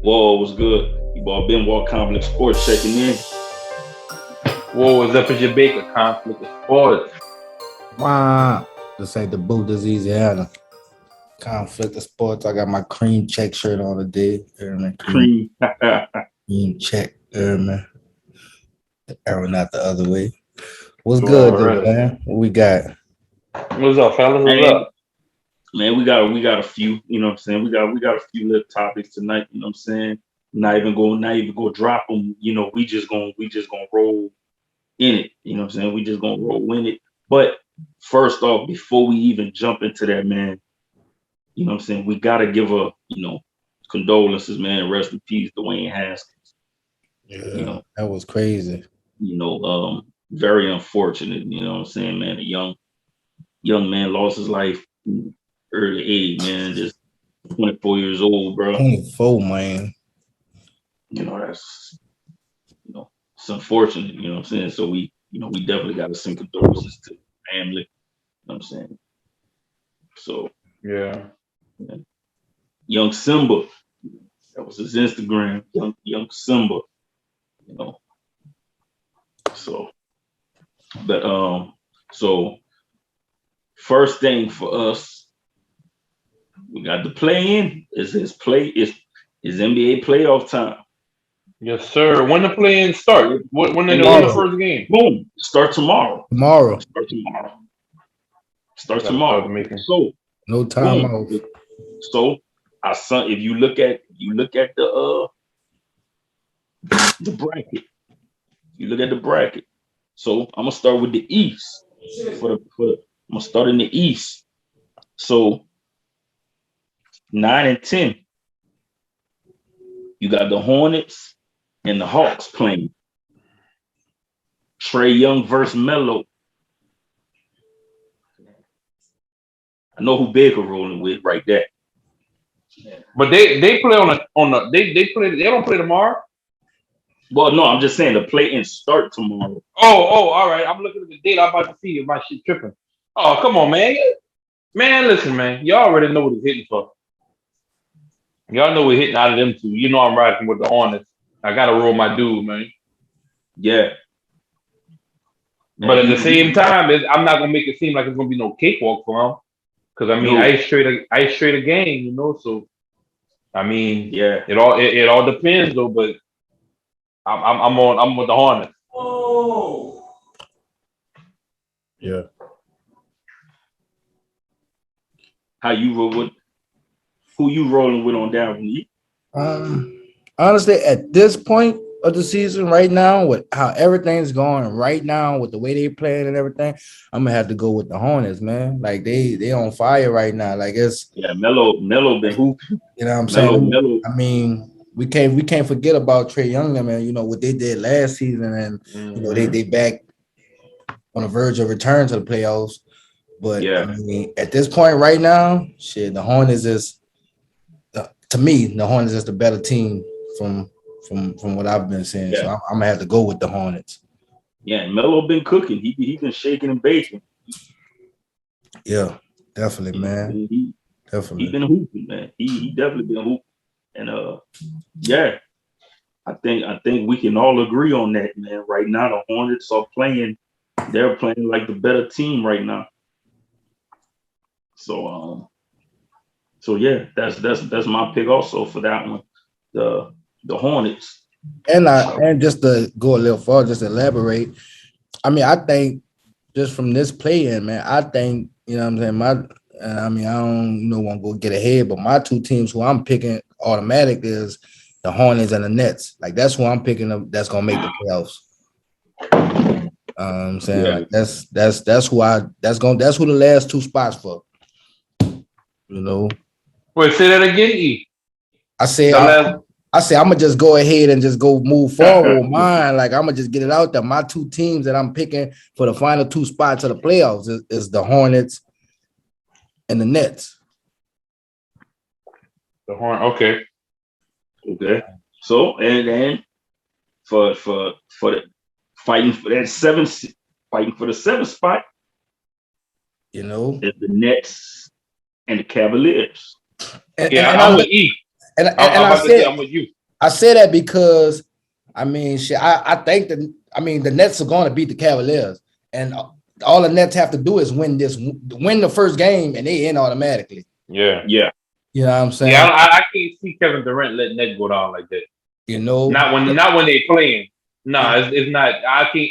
Whoa, what's good? You boy Benoit Complex Sports checking in. Whoa, what's up? It's your baker conflict of sports. Wow. This ain't the boot, this Eazyana. Conflict of sports. I got my cream check shirt on today. Cream. Cream check. Man. The arrow not the other way. What's You good, though, already. man? What we got? What's up, fellas? What's Man, up? man, we got a few, you know what I'm saying? We got a few little topics tonight, you know what I'm saying? Not even go drop them, we just gonna roll in it, you know what I'm saying? We just gonna roll in it. But first off, before we even jump into that, man, you know what I'm saying? We gotta give condolences, man. Rest in peace, Dwayne Haskins. You Yeah, know, that was crazy. very unfortunate, you know what I'm saying, man. A young man lost his life early age, man, just 24 years old, bro. 24, man. That's it's unfortunate, you know what I'm saying? So we definitely gotta send condolences to the family, you know what I'm saying? So Yeah. yeah. Young Simba, that was his Instagram, young Simba, you know. So but first thing for us, we got the play in. Is NBA playoff time. Yes, sir. When the play-in start? When the NBA, Tomorrow. first game? boom, start tomorrow. Tomorrow. Start tomorrow. Start Gotta start tomorrow. making. So No time boom. off. So our son, if you look at the bracket, you look at the bracket. So I'm gonna start with the East. I'm gonna start in the East. So 9 and 10, you got the Hornets and the Hawks playing. Trae Young versus Melo. I know who Baker rolling with right there. But they play they don't play tomorrow. Well, no, I'm just saying the play-in start tomorrow. Oh, all right. I'm looking at the date. I'm about to see if my shit tripping. Oh, come on, man. Man, listen, man. Y'all already know what it's hitting for. Y'all know we're hitting out of them two. You know I'm riding with the Hornets. I gotta roll my dude, man. Yeah. But at the same time, I'm not gonna make it seem like it's gonna be no cakewalk for him. Because I mean, No. I straight a game, you know. So I mean, Yeah. it all depends though. But I'm with the Hornets. Yeah. How you roll with? Who you rolling with on down from you? Honestly, at this point of the season, right now, with how everything's going right now, with the way they playing and everything, I'm gonna have to go with the Hornets, man. Like they on fire right now. Like it's Melo been hooping. you know what I'm saying. Melo. I mean, we can't forget about Trae Young, man. You know what they did last season, and they back on the verge of return to the playoffs. But Yeah. I mean, at this point right now, shit, the Hornets is to me, the Hornets is the better team from what I've been seeing. Yeah. So I'm gonna have to go with the Hornets. Yeah, Melo been cooking. He been shaking and baking. Yeah, definitely, man. He Definitely. been hooping, man. He definitely been hooping. And yeah, I think we can all agree on that, man. Right now, the Hornets are playing. They're playing like the better team right now. So yeah, that's my pick also for that one. The Hornets. And just to go a little further, just to elaborate. I mean, I think just from this play in, man, I think you know what I'm saying. I don't want to go get ahead, but my two teams who I'm picking automatic is the Hornets and the Nets. Like that's who I'm picking up. That's gonna make the playoffs. I'm saying like that's who the last two spots for. You know. Wait, say that again, E. I say I'm gonna just go ahead and just go move forward with mine. Like I'm gonna just get it out there. My two teams that I'm picking for the final two spots of the playoffs is the Hornets and the Nets. The Horn, okay. So and then for the fighting for the seventh spot, You know, is the Nets and the Cavaliers. I'm with E. And I'm I about to say said I'm with you. I say that because I mean, shit. I think that the Nets are going to beat the Cavaliers, and all the Nets have to do is win the first game, and they in automatically. Yeah. Yeah. You know what I'm saying? Yeah, I can't see Kevin Durant letting that go down like that. You know, Not when they playing. Nah, it's not. I can't.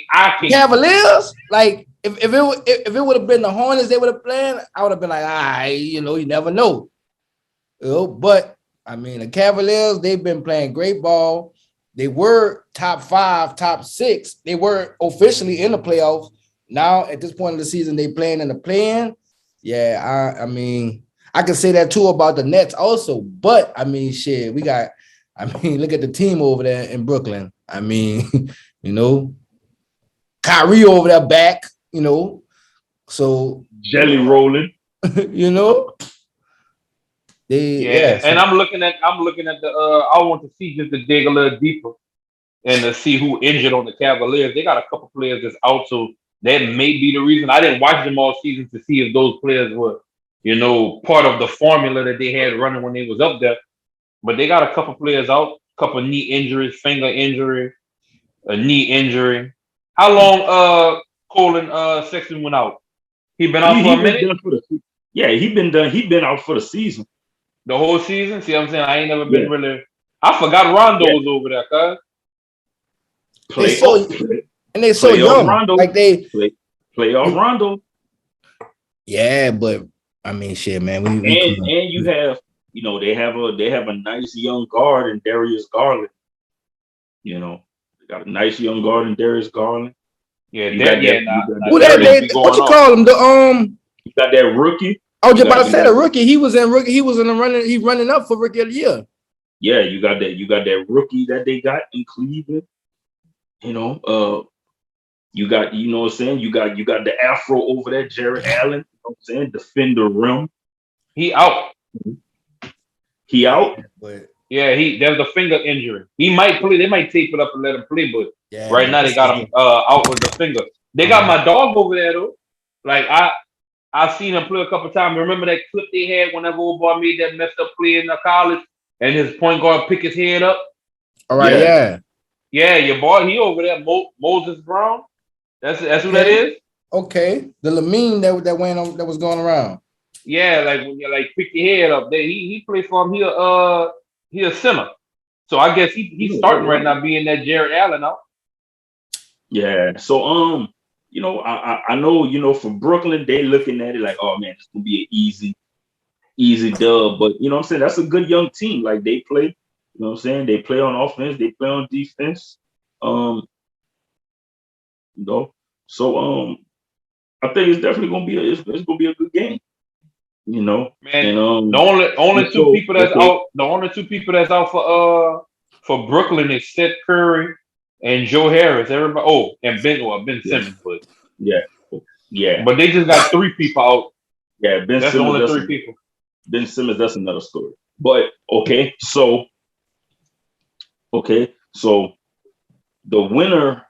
Cavaliers. Like if it would have been the Hornets, they would have played. I would have been like, you never know. But I mean, the Cavaliers, they've been playing great ball. They were top 5, top 6. They were officially in the playoffs. Now, at this point of the season, they playing in the play-in. Yeah, I mean, I can say that too about the Nets also. But I mean, shit, look at the team over there in Brooklyn. I mean, Kyrie over there back, so Jelly rolling. And I'm looking at the. I want to see just to dig a little deeper and to see who injured on the Cavaliers. They got a couple players that's out, so that may be the reason. I didn't watch them all season to see if those players were, part of the formula that they had running when they was up there. But they got a couple players out, couple knee injuries, finger injury, a knee injury. How long Colin Sexton went out? He been out for a minute? He been done. He been out for the season. The whole season? See what I'm saying? I ain't never been really. I forgot Rondo was over there, cuz. They're so young. Rondo. Like they play off Rondo. Yeah, but I mean, shit, man. And you have, they have a nice young guard in Darius Garland. They got a nice young guard in Darius Garland. Yeah, who that? What you call him? You got that rookie. I was just about to say the rookie. He was in the running. He's running up for rookie of the year. Yeah, you got that rookie that they got in Cleveland. You got, what I'm saying? You got the Afro over there, Jared Allen. You know what I'm saying? Defend the rim. He out. He out. But yeah, there's a finger injury. He might play. They might tape it up and let him play, but right now they got him out with the finger. They got my dog over there though. Like I've seen him play a couple times. Remember that clip they had whenever old boy made that messed up play in the college and his point guard pick his head up? All right, yeah. Yeah, your boy, he over there, Moses Brown. That's who that is? Okay. The Lamine that went on that was going around. Yeah, like when you pick your head up. He plays for him. He a center. So I guess he's starting right now being that Jared Allen out. Yeah. So I know, for Brooklyn, they looking at it like, oh man, it's gonna be an easy dub. But you know what I'm saying? That's a good young team. Like they play, you know what I'm saying? They play on offense, they play on defense. So I think it's definitely gonna be it's gonna be a good game. Man, and, the only two people that's out. The only two people that's out for Brooklyn is Seth Curry and Joe Harris. Everybody. And Ben Simmons. But yeah. But they just got 3 people out. Yeah, that's Simmons, the only 3 people. Ben Simmons. That's another story. But okay, so the winner.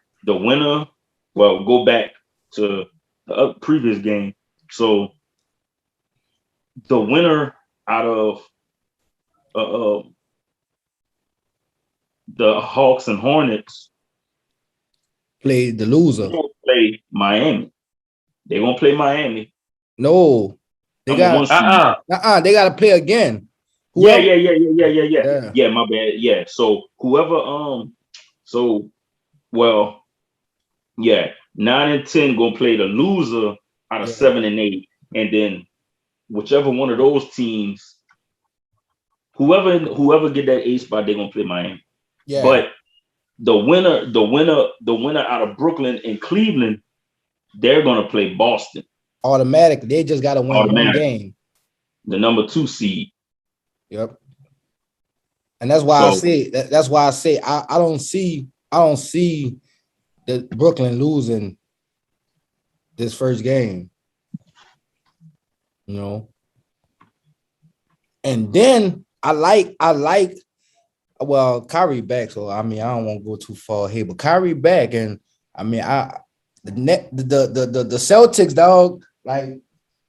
Well, go back to the previous game. So the winner out of the Hawks and Hornets play the loser. Play Miami. They won't play Miami. No, they got they got to play again. Whoever, yeah. My bad. Yeah. So whoever 9 and 10 gonna play the loser out of 7 and 8, and then whichever one of those teams, whoever get that 8 spot, they're gonna play Miami. Yeah. But the winner out of Brooklyn and Cleveland, they're gonna play Boston. Automatically, they just gotta win one game. The number 2 seed. Yep. And that's why I say I don't see the Brooklyn losing this first game. And then I like Kyrie back, so I mean I don't want to go too far here, but Kyrie back, and I mean the Celtics, dog, like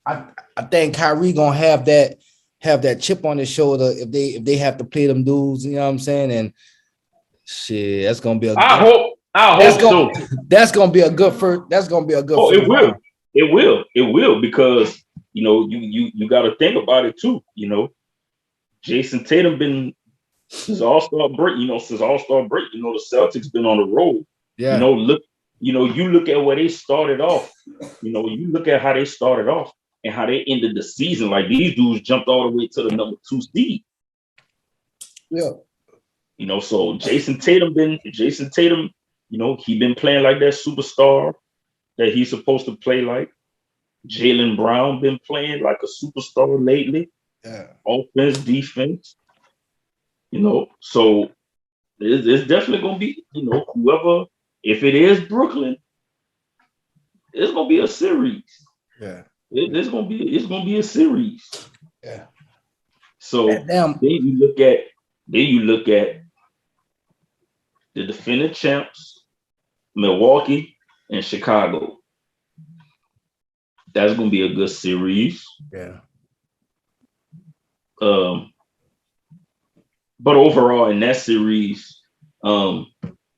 I think Kyrie gonna have that have that chip on his shoulder if they have to play them dudes, you know what I'm saying? And shit, that's gonna be a I hope so. That's gonna be a good first. That's gonna be a good. Oh, first round. it will, because you got to think about it too. Jason Tatum been since All-Star break. The Celtics been on the road. Yeah. You look at where they started off. You look at how they started off and how they ended the season. Like, these dudes jumped all the way to the number 2 seed. Yeah. So Jason Tatum, he been playing like that superstar that he's supposed to play like. Jaylen Brown been playing like a superstar lately. Yeah. Offense, defense. So it's definitely gonna be, whoever, if it is Brooklyn, it's gonna be a series. Yeah. It's gonna be a series. Yeah. So then you look at the defending champs, Milwaukee and Chicago. That's gonna be a good series. Yeah. But overall in that series,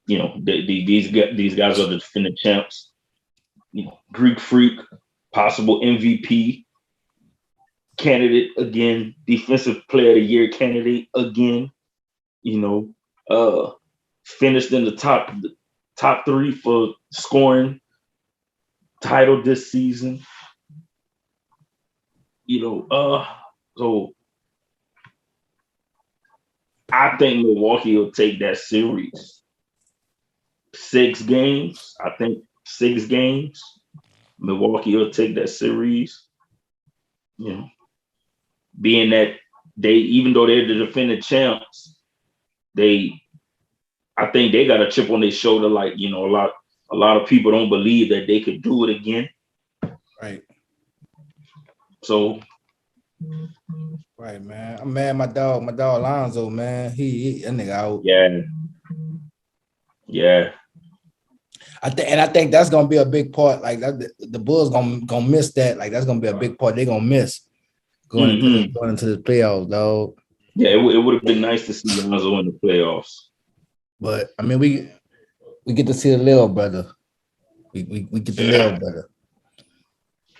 these guys are the defending champs. Greek Freak, possible MVP candidate again, defensive player of the year candidate again. Finished in the top 3 for scoring title this season. So I think Milwaukee will take that series. 6 games. I think 6 games. Milwaukee will take that series. Being that even though they're the defending champs, I think they got a chip on their shoulder. Like, a lot of people don't believe that they could do it again. Right. So. Right, man. I'm mad. My dog Alonzo, man. He that nigga out. Yeah. I think that's gonna be a big part. Like that, the Bulls gonna miss that. Like, that's gonna be a big part. They're gonna miss going into the playoffs, dog. Yeah, it would have been nice to see Alonzo in the playoffs. But I mean, we get to see the little brother. We get the little brother.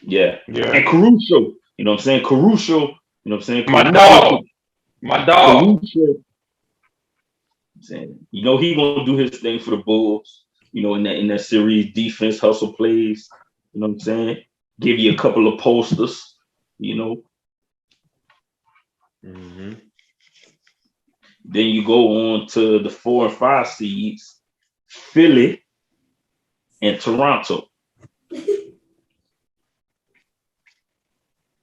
Yeah. And Caruso. You know what I'm saying? Caruso. My dog. Caruso, he gonna do his thing for the Bulls. In that series, defense, hustle plays. You know what I'm saying? Give you a couple of posters. Mm-hmm. Then you go on to the 4 and 5 seeds, Philly and Toronto.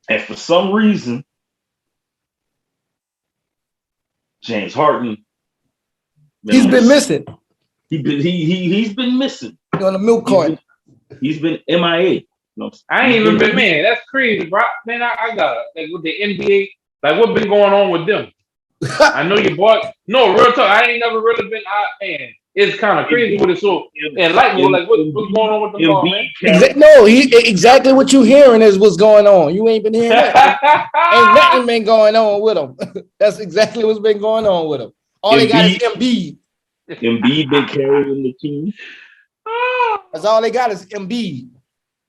And for some reason, James Harden, he's been missing. He's been missing. On the milk cart. He's been MIA. I ain't even been, man. That's crazy, bro. Man, I got like with the NBA, like what been going on with them? I know you bought. No, real talk. I ain't never really been out, man. It's kind of crazy with it. So, and like what's going on with them, man? Exactly what you hearing is what's going on. You ain't been hearing that. Ain't nothing been going on with them. That's exactly what's been going on with them. All they got is Embiid. Embiid been carrying the team. That's all they got is Embiid.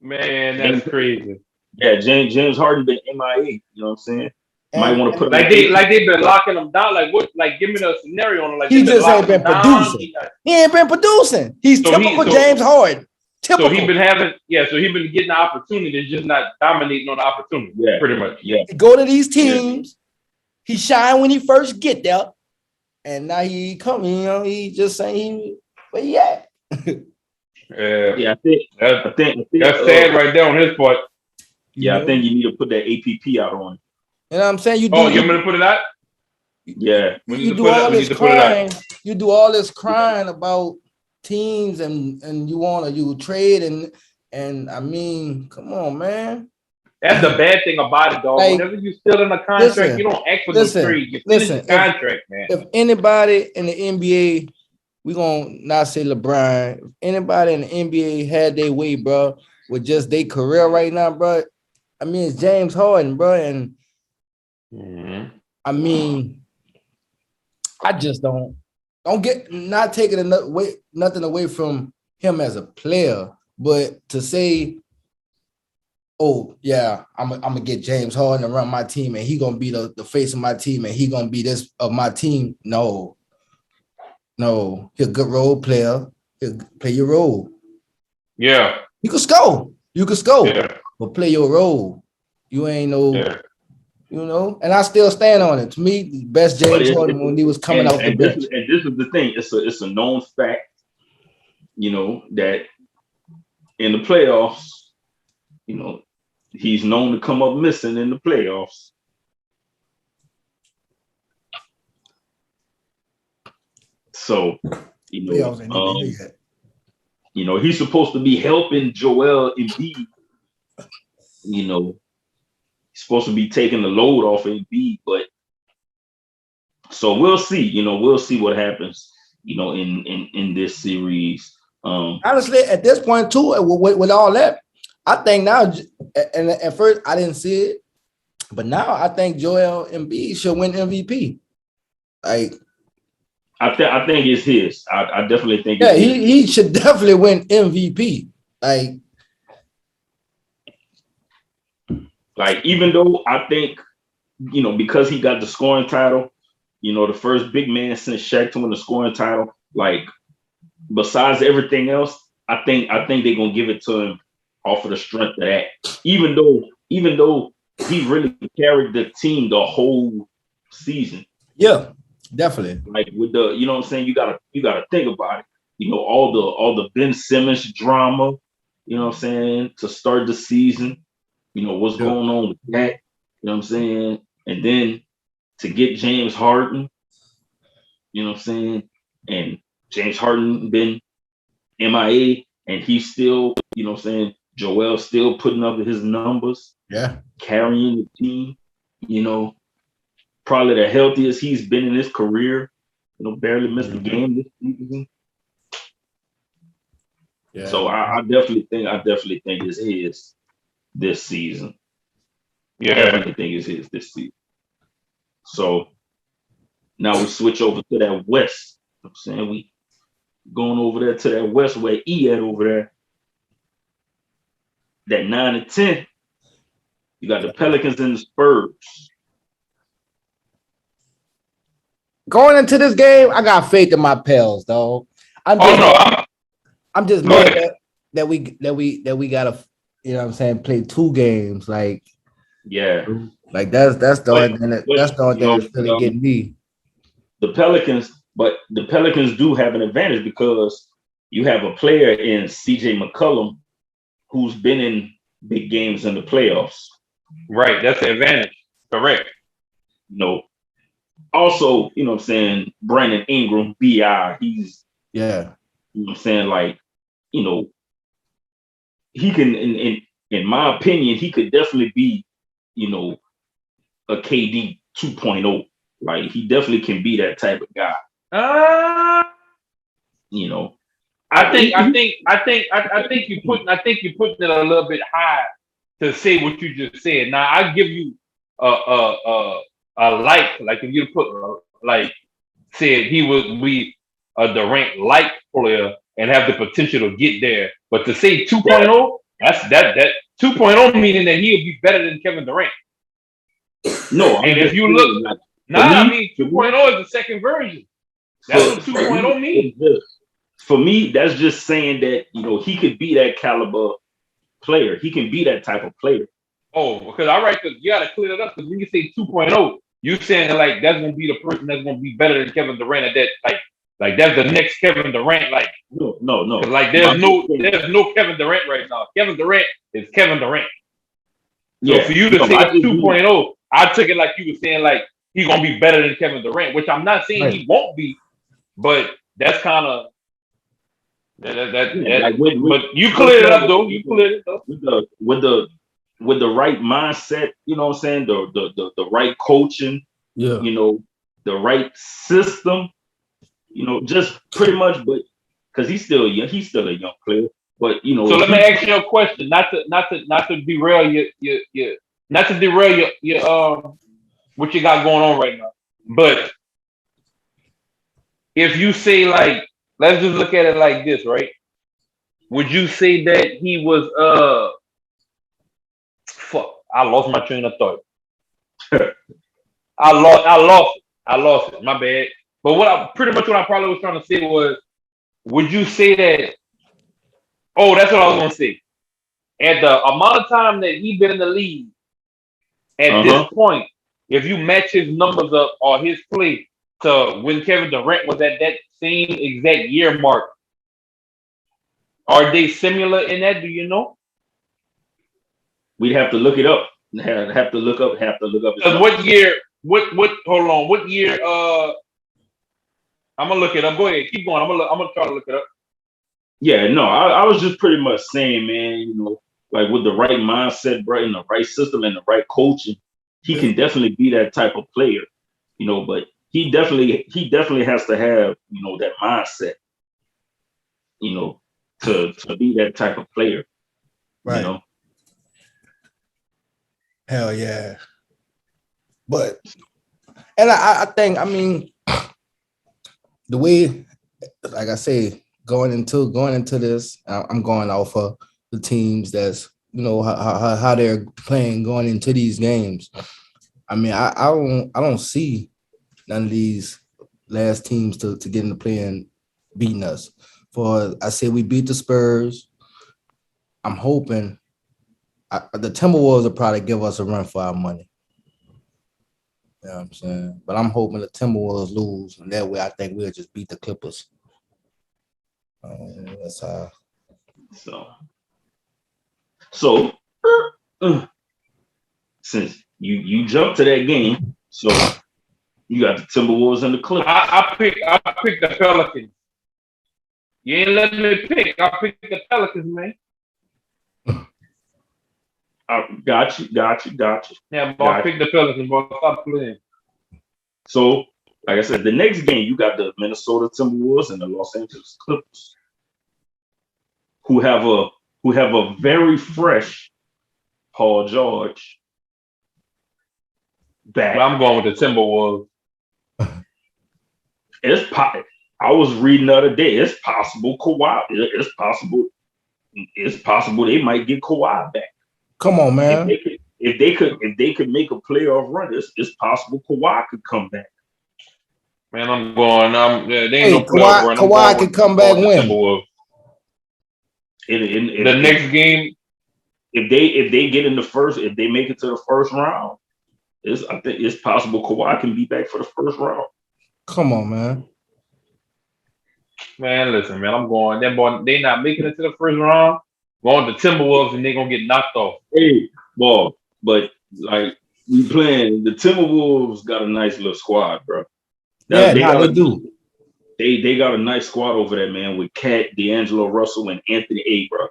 Man, that's crazy. Yeah, James Harden been MIA. You know what I'm saying? Might want to put they've been locking them down. Like what? Like give me the scenario on it. Like he just ain't been producing. He ain't been producing. He's typical James Harden. Typical. So he been having so he been getting the opportunity, just not dominating on the opportunity. Yeah, pretty much. Yeah. He go to these teams. He shine when he first get there, and now he coming. He just saying where he at. I think that's sad right there on his part. Yeah, I think you need to put that APP out on. You know what I'm saying? You want me to put it out? Yeah. You do all this crying. You do all this crying about teams and you trade and I mean, come on, man. That's the bad thing about it, dog. Like, whenever you still in a contract, you don't act for the trade. You finish the contract, man. If anybody in the NBA, we gonna not say LeBron. If anybody in the NBA had their way, bro, with just their career right now, bro. I mean, it's James Harden, bro, and Mm-hmm. I mean, I just don't get not taking nothing away from him as a player, but to say, oh yeah, I'm gonna get James Harden to run my team, and he gonna be the face of my team, and he gonna be this of my team. No, he's a good role player. He'll play your role. Yeah. You can score. Yeah. But play your role. You ain't no, Yeah. and I still stand on it. To me, the best But James Harden when he was coming off the bench. this is the thing. It's a known fact, that in the playoffs, he's known to come up missing in the playoffs. So, Playoffs ain't even here yet. He's supposed to be helping Joel Embiid. He's supposed to be taking the load off Embiid, but so we'll see. We'll see what happens. In this series. Honestly, at this point too, with all that, I think now, and at first I didn't see it, but now I think Joel Embiid should win MVP. Like, I think it's his. I definitely think. Yeah, he should definitely win MVP. Like even though I think, because he got the scoring title, the first big man since Shaq to win the scoring title. Like, besides everything else, I think they're gonna give it to him off of the strength of that. Even though he really carried the team the whole season. Yeah, definitely. Like with the, you know what I'm saying, you gotta think about it. All the Ben Simmons drama, what I'm saying, to start the season. What's going on with that? You know what I'm saying? And then to get James Harden, you know what I'm saying? And James Harden been MIA, and he's still, Joel still putting up his numbers. Yeah. Carrying the team, probably the healthiest he's been in his career. Barely missed a game this season. Yeah. So I definitely think it's his this season. Yeah. I definitely think it's his this season. So now we switch over to that West. I'm saying we going over there to that West where E at over there. That 9 and 10. You got the Pelicans and the Spurs. Going into this game, I got faith in my Pels, dog. I'm just mad that we gotta, play 2 games. Like, yeah, like that's the only thing that's really getting me. The Pelicans do have an advantage because you have a player in CJ McCollum who's been in big games in the playoffs. Right, that's the advantage. Correct. Also, what I'm saying, Brandon Ingram, BI, he's what I'm saying, like, he can, in my opinion, he could definitely be, a KD 2.0. Like, he definitely can be that type of guy. I think you're putting it a little bit high to say what you just said. Now I give you a like if you put said he would be a Durant like player and have the potential to get there, but to say 2.0, that 2.0 meaning that he'll be better than Kevin Durant. No, and if you look, 2.0 is the second version. That's what 2.0 means. For me, that's just saying that, he could be that caliber player. He can be that type of player. Oh, because you got to clear it up. Because when you say 2.0, you're saying like that's going to be the person that's going to be better than Kevin Durant at that. Like that's the next Kevin Durant. Like no. Like there's no Kevin Durant right now. Kevin Durant is Kevin Durant. So for you to say 2.0, I took it like you were saying like he's going to be better than Kevin Durant, which I'm not saying he won't be, but that's kind of. But you cleared it up though. You cleared it up with the right mindset. You know what I'm saying? The right coaching. Yeah. The right system. Just pretty much. But because he's still young, he's still a young player. But So let me ask you a question. Not to derail your what you got going on right now. But if you say like, let's just look at it like this, right? Would you say that he was fuck? I lost my train of thought. I lost it. My bad. But what I probably was trying to say was, would you say that? Oh, that's what I was gonna say. At the amount of time that he been in the league, at this Uh-huh. point, if you match his numbers up or his play to when Kevin Durant was at that same exact year mark, are they similar in that? Do you know? We'd have to look it up. Have to look up his Because numbers. what year? What? Hold on. What year? I'm gonna look it up. Go ahead. Keep going. I'm gonna try to look it up. Yeah, no, I was just pretty much saying, man, like with the right mindset, bro, and the right system and the right coaching, he Yeah. can definitely be that type of player, but he definitely has to have, that mindset, you know, to be that type of player, you Right. know. Hell yeah. But and I think the way, like I say, going into this, I'm going off of the teams that's how they're playing going into these games. I don't see none of these last teams to get into playing beating us. For I say we beat the Spurs. I'm hoping the Timberwolves will probably give us a run for our money. You know what I'm saying? But I'm hoping the Timberwolves lose, and that way I think we'll just beat the Clippers. That's how. So uh, since you jumped to that game, so you got the Timberwolves and the Clippers. I picked the Pelicans. You ain't let me pick. I picked the Pelicans, man. Got you. Yeah, but I Got you. picked the Pelicans, but stop playing. So, like I said, the next game you got the Minnesota Timberwolves and the Los Angeles Clippers, who have a very fresh Paul George But back. I'm going with the Timberwolves. I was reading the other day. It's possible Kawhi. It's possible they might get Kawhi back. Come on, If man. they could make a playoff run, it's possible Kawhi could come back. Man, I'm going. There ain't Hey, no playoff run. Kawhi can come I'm back going with the when? Timberwolves. The If next game, they get in the first, if they make it to the first round, I think it's possible Kawhi can be back for the first round. Come on, man. man. Listen, man, I'm going. Them boy, they not making it to the first round. Going to Timberwolves and they gonna get knocked off. Hey, ball, but like we playing, the Timberwolves got a nice little squad, bro. Yeah, They got they do. they got a nice squad over there, man, with Cat, D'Angelo Russell, and Anthony A, bro.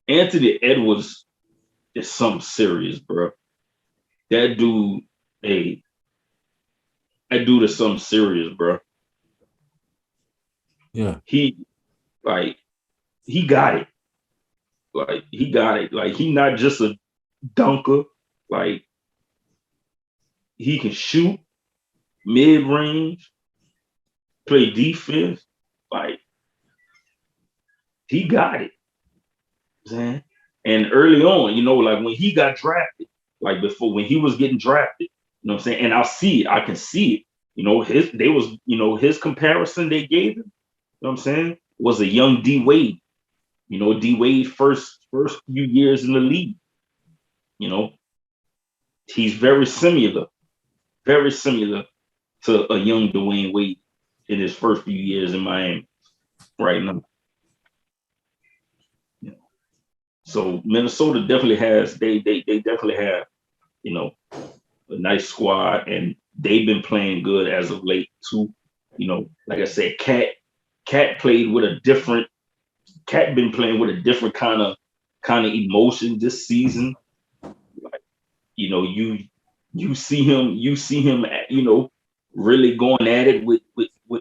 Anthony Edwards is something serious, bro. That dude, hey, that dude is something serious, bro. Yeah. He like he got it. Like he got it. Like he not just a dunker. Like he can shoot mid range, play defense. Like he got it, man. And early on, like when he got drafted, like before when he was getting drafted, what I'm saying? And I can see it. His comparison they gave him, what I'm saying, was a young D Wade. D Wade first few years in the league. You know, he's very similar to a young Dwayne Wade in his first few years in Miami right now. You know. So Minnesota definitely has they definitely have, a nice squad, and they've been playing good as of late too. Like I said, Cat played with a different Cat been playing with a different kind of emotion this season. Like, you see him really going at it with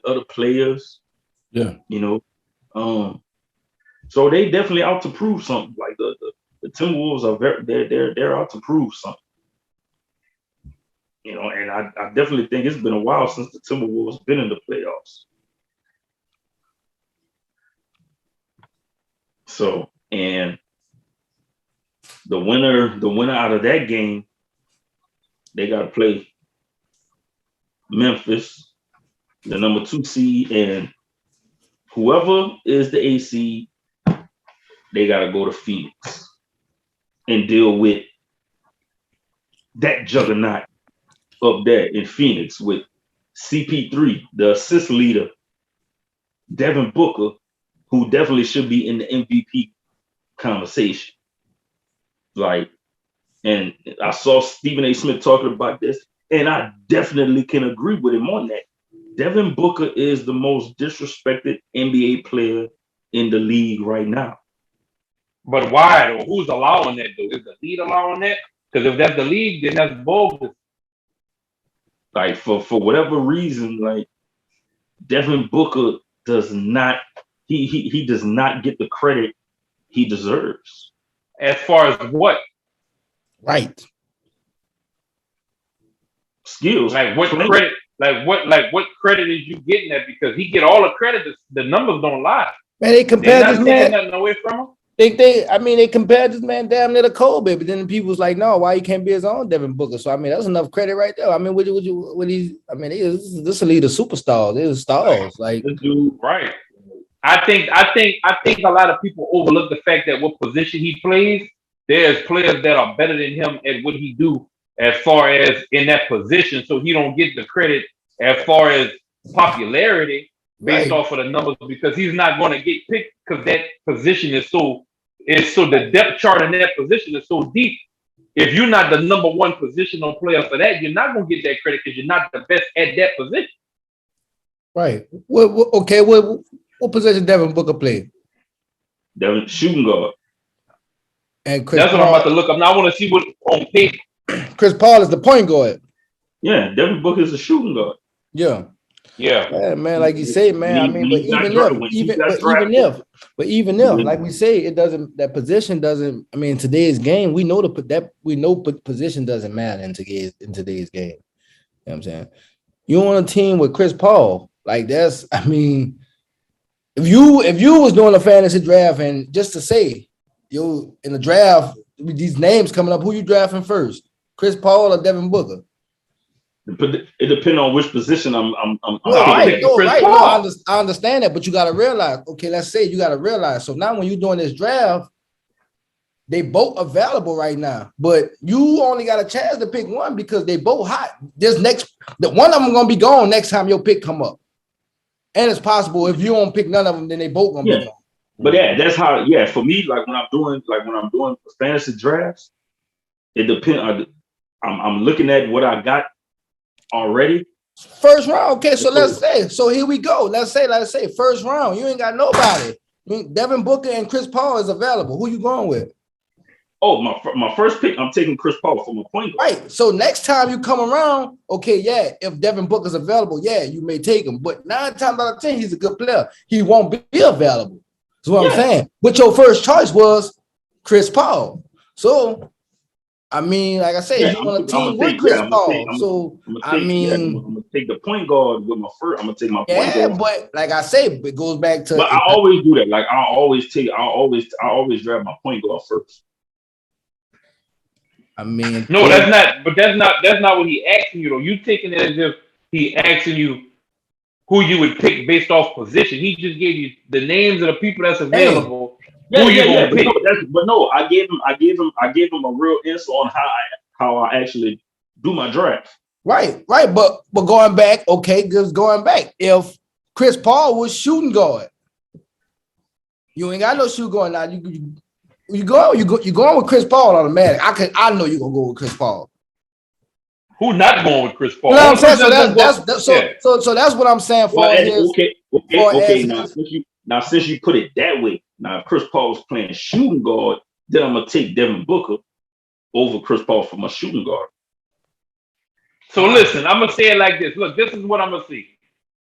other players. Yeah. So they definitely out to prove something. Like the Timberwolves are they're out to prove something. And I definitely think it's been a while since the Timberwolves been in the playoffs. So, and the winner out of that game, they got to play Memphis, the number 2 seed, and whoever is the AC, they got to go to Phoenix and deal with that juggernaut up there in Phoenix with CP3, the assist leader, Devin Booker, who definitely should be in the MVP conversation. Like, and I saw Stephen A. Smith talking about this, and I definitely can agree with him on that. Devin Booker is the most disrespected NBA player in the league right now. But why though? Who's allowing that though? Is the league allowing that? Because if that's the league, then that's bogus. Like for whatever reason, like Devin Booker does not he does not get the credit he deserves. As far as what? Right. Skills. Like what credit? Like what credit is you getting at? Because he get all the credit. The numbers don't lie. Man, they compared this man. Nothing away from him. They compared this man damn near to Kobe, but then the people was like, no, why he can't be his own Devin Booker? So I mean, that's enough credit right there. I mean, this is a leader superstars. They're stars. Like this dude, right. I think a lot of people overlook the fact that what position he plays, there's players that are better than him at what he do as far as in that position. So he don't get the credit as far as popularity based off of the numbers, because he's not going to get picked because that position is so the depth chart in that position is so deep. If you're not the number one positional player for that, you're not going to get that credit because you're not the best at that position. Right. What position Devin Booker play? Devin shooting guard. And Chris That's Paul, what I'm about to look up. Now I want to see what on tape. Chris Paul is the point guard. Yeah, Devin Booker is a shooting guard. Yeah. Yeah, man, like you say, man. I mean, but even if, like we say, it doesn't. That position doesn't. I mean, in today's game, we know position doesn't matter in today's game. You know what I'm saying? You're on a team with Chris Paul, like that's. I mean, if you was doing a fantasy draft, and just to say, you in the draft, with these names coming up, who you drafting first, Chris Paul or Devin Booker? It depends on which position I'm right. No, I understand that, but you got to realize, okay, let's say you got to realize. So now when you're doing this draft, they both available right now, but you only got a chance to pick one because they both hot. The one of them gonna be gone next time your pick come up, and it's possible if you don't pick none of them, then they both gonna be gone. But yeah, that's how. Yeah, for me, like when I'm doing fantasy drafts, it depends. I'm looking at what I got already. First round. Okay, so let's say. So here we go. Let's say first round. You ain't got nobody. I mean, Devin Booker and Chris Paul is available. Who you going with? Oh, my first pick, I'm taking Chris Paul for my point guard. Right. So next time you come around, okay, yeah, if Devin Booker's available, yeah, you may take him. But 9 times out of 10, he's a good player. He won't be available. That's what I'm saying. But your first choice was Chris Paul. So I mean, like I said, you on a team with Chris Paul. I'm gonna take the point guard with my first. I'm gonna take my point guard. Yeah, but like I say, it goes back to. But I always do that. Like I always draft my point guard first. I mean, no, that's not. But that's not what he asking you though. You taking it as if he asking you who you would pick based off position. He just gave you the names of the people that's available. But no, I gave him a real answer on how I actually do my draft. Right. But going back, okay, just going back. If Chris Paul was shooting guard, you ain't got no shoot guard now. You going with Chris Paul automatic. I know you're gonna go with Chris Paul. Who not going with Chris Paul? You know what I'm saying? So that's what I'm saying for okay. Now, since you put it that way, now if Chris Paul was playing shooting guard, then I'm gonna take Devin Booker over Chris Paul for my shooting guard. So listen, I'm gonna say it like this. Look, this is what I'm gonna see,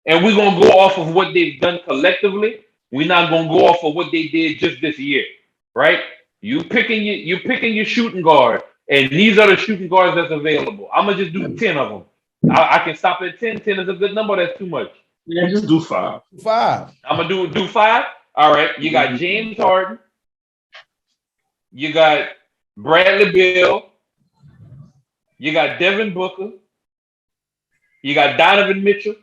and we're gonna go off of what they've done collectively. We're not gonna go off of what they did just this year, right? You picking your shooting guard, and these are the shooting guards that's available. I'm gonna just do 10 of them. I can stop at 10. 10 is a good number. That's too much. Yeah, just do 5. 5. I'm gonna do 5. All right. You got James Harden. You got Bradley Beal. You got Devin Booker. You got Donovan Mitchell.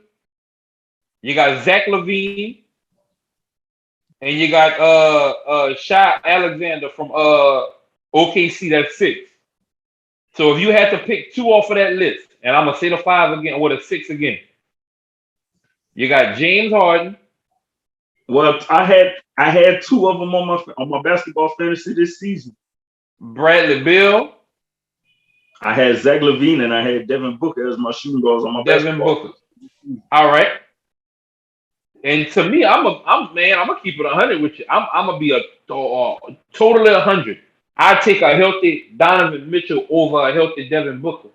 You got Zach LaVine. And you got Shai Alexander from OKC. That's 6. So if you had to pick 2 off of that list, and I'm gonna say the 5 again or the 6 again, you got James Harden. Well, I had 2 of them on my basketball fantasy this season. Bradley Beal. I had Zach LaVine and I had Devin Booker as my shooting guards on my Devin basketball. Booker. All right. And to me, I'm gonna keep it 100 with you. I'm gonna be a totally 100. I take a healthy Donovan Mitchell over a healthy Devin Booker.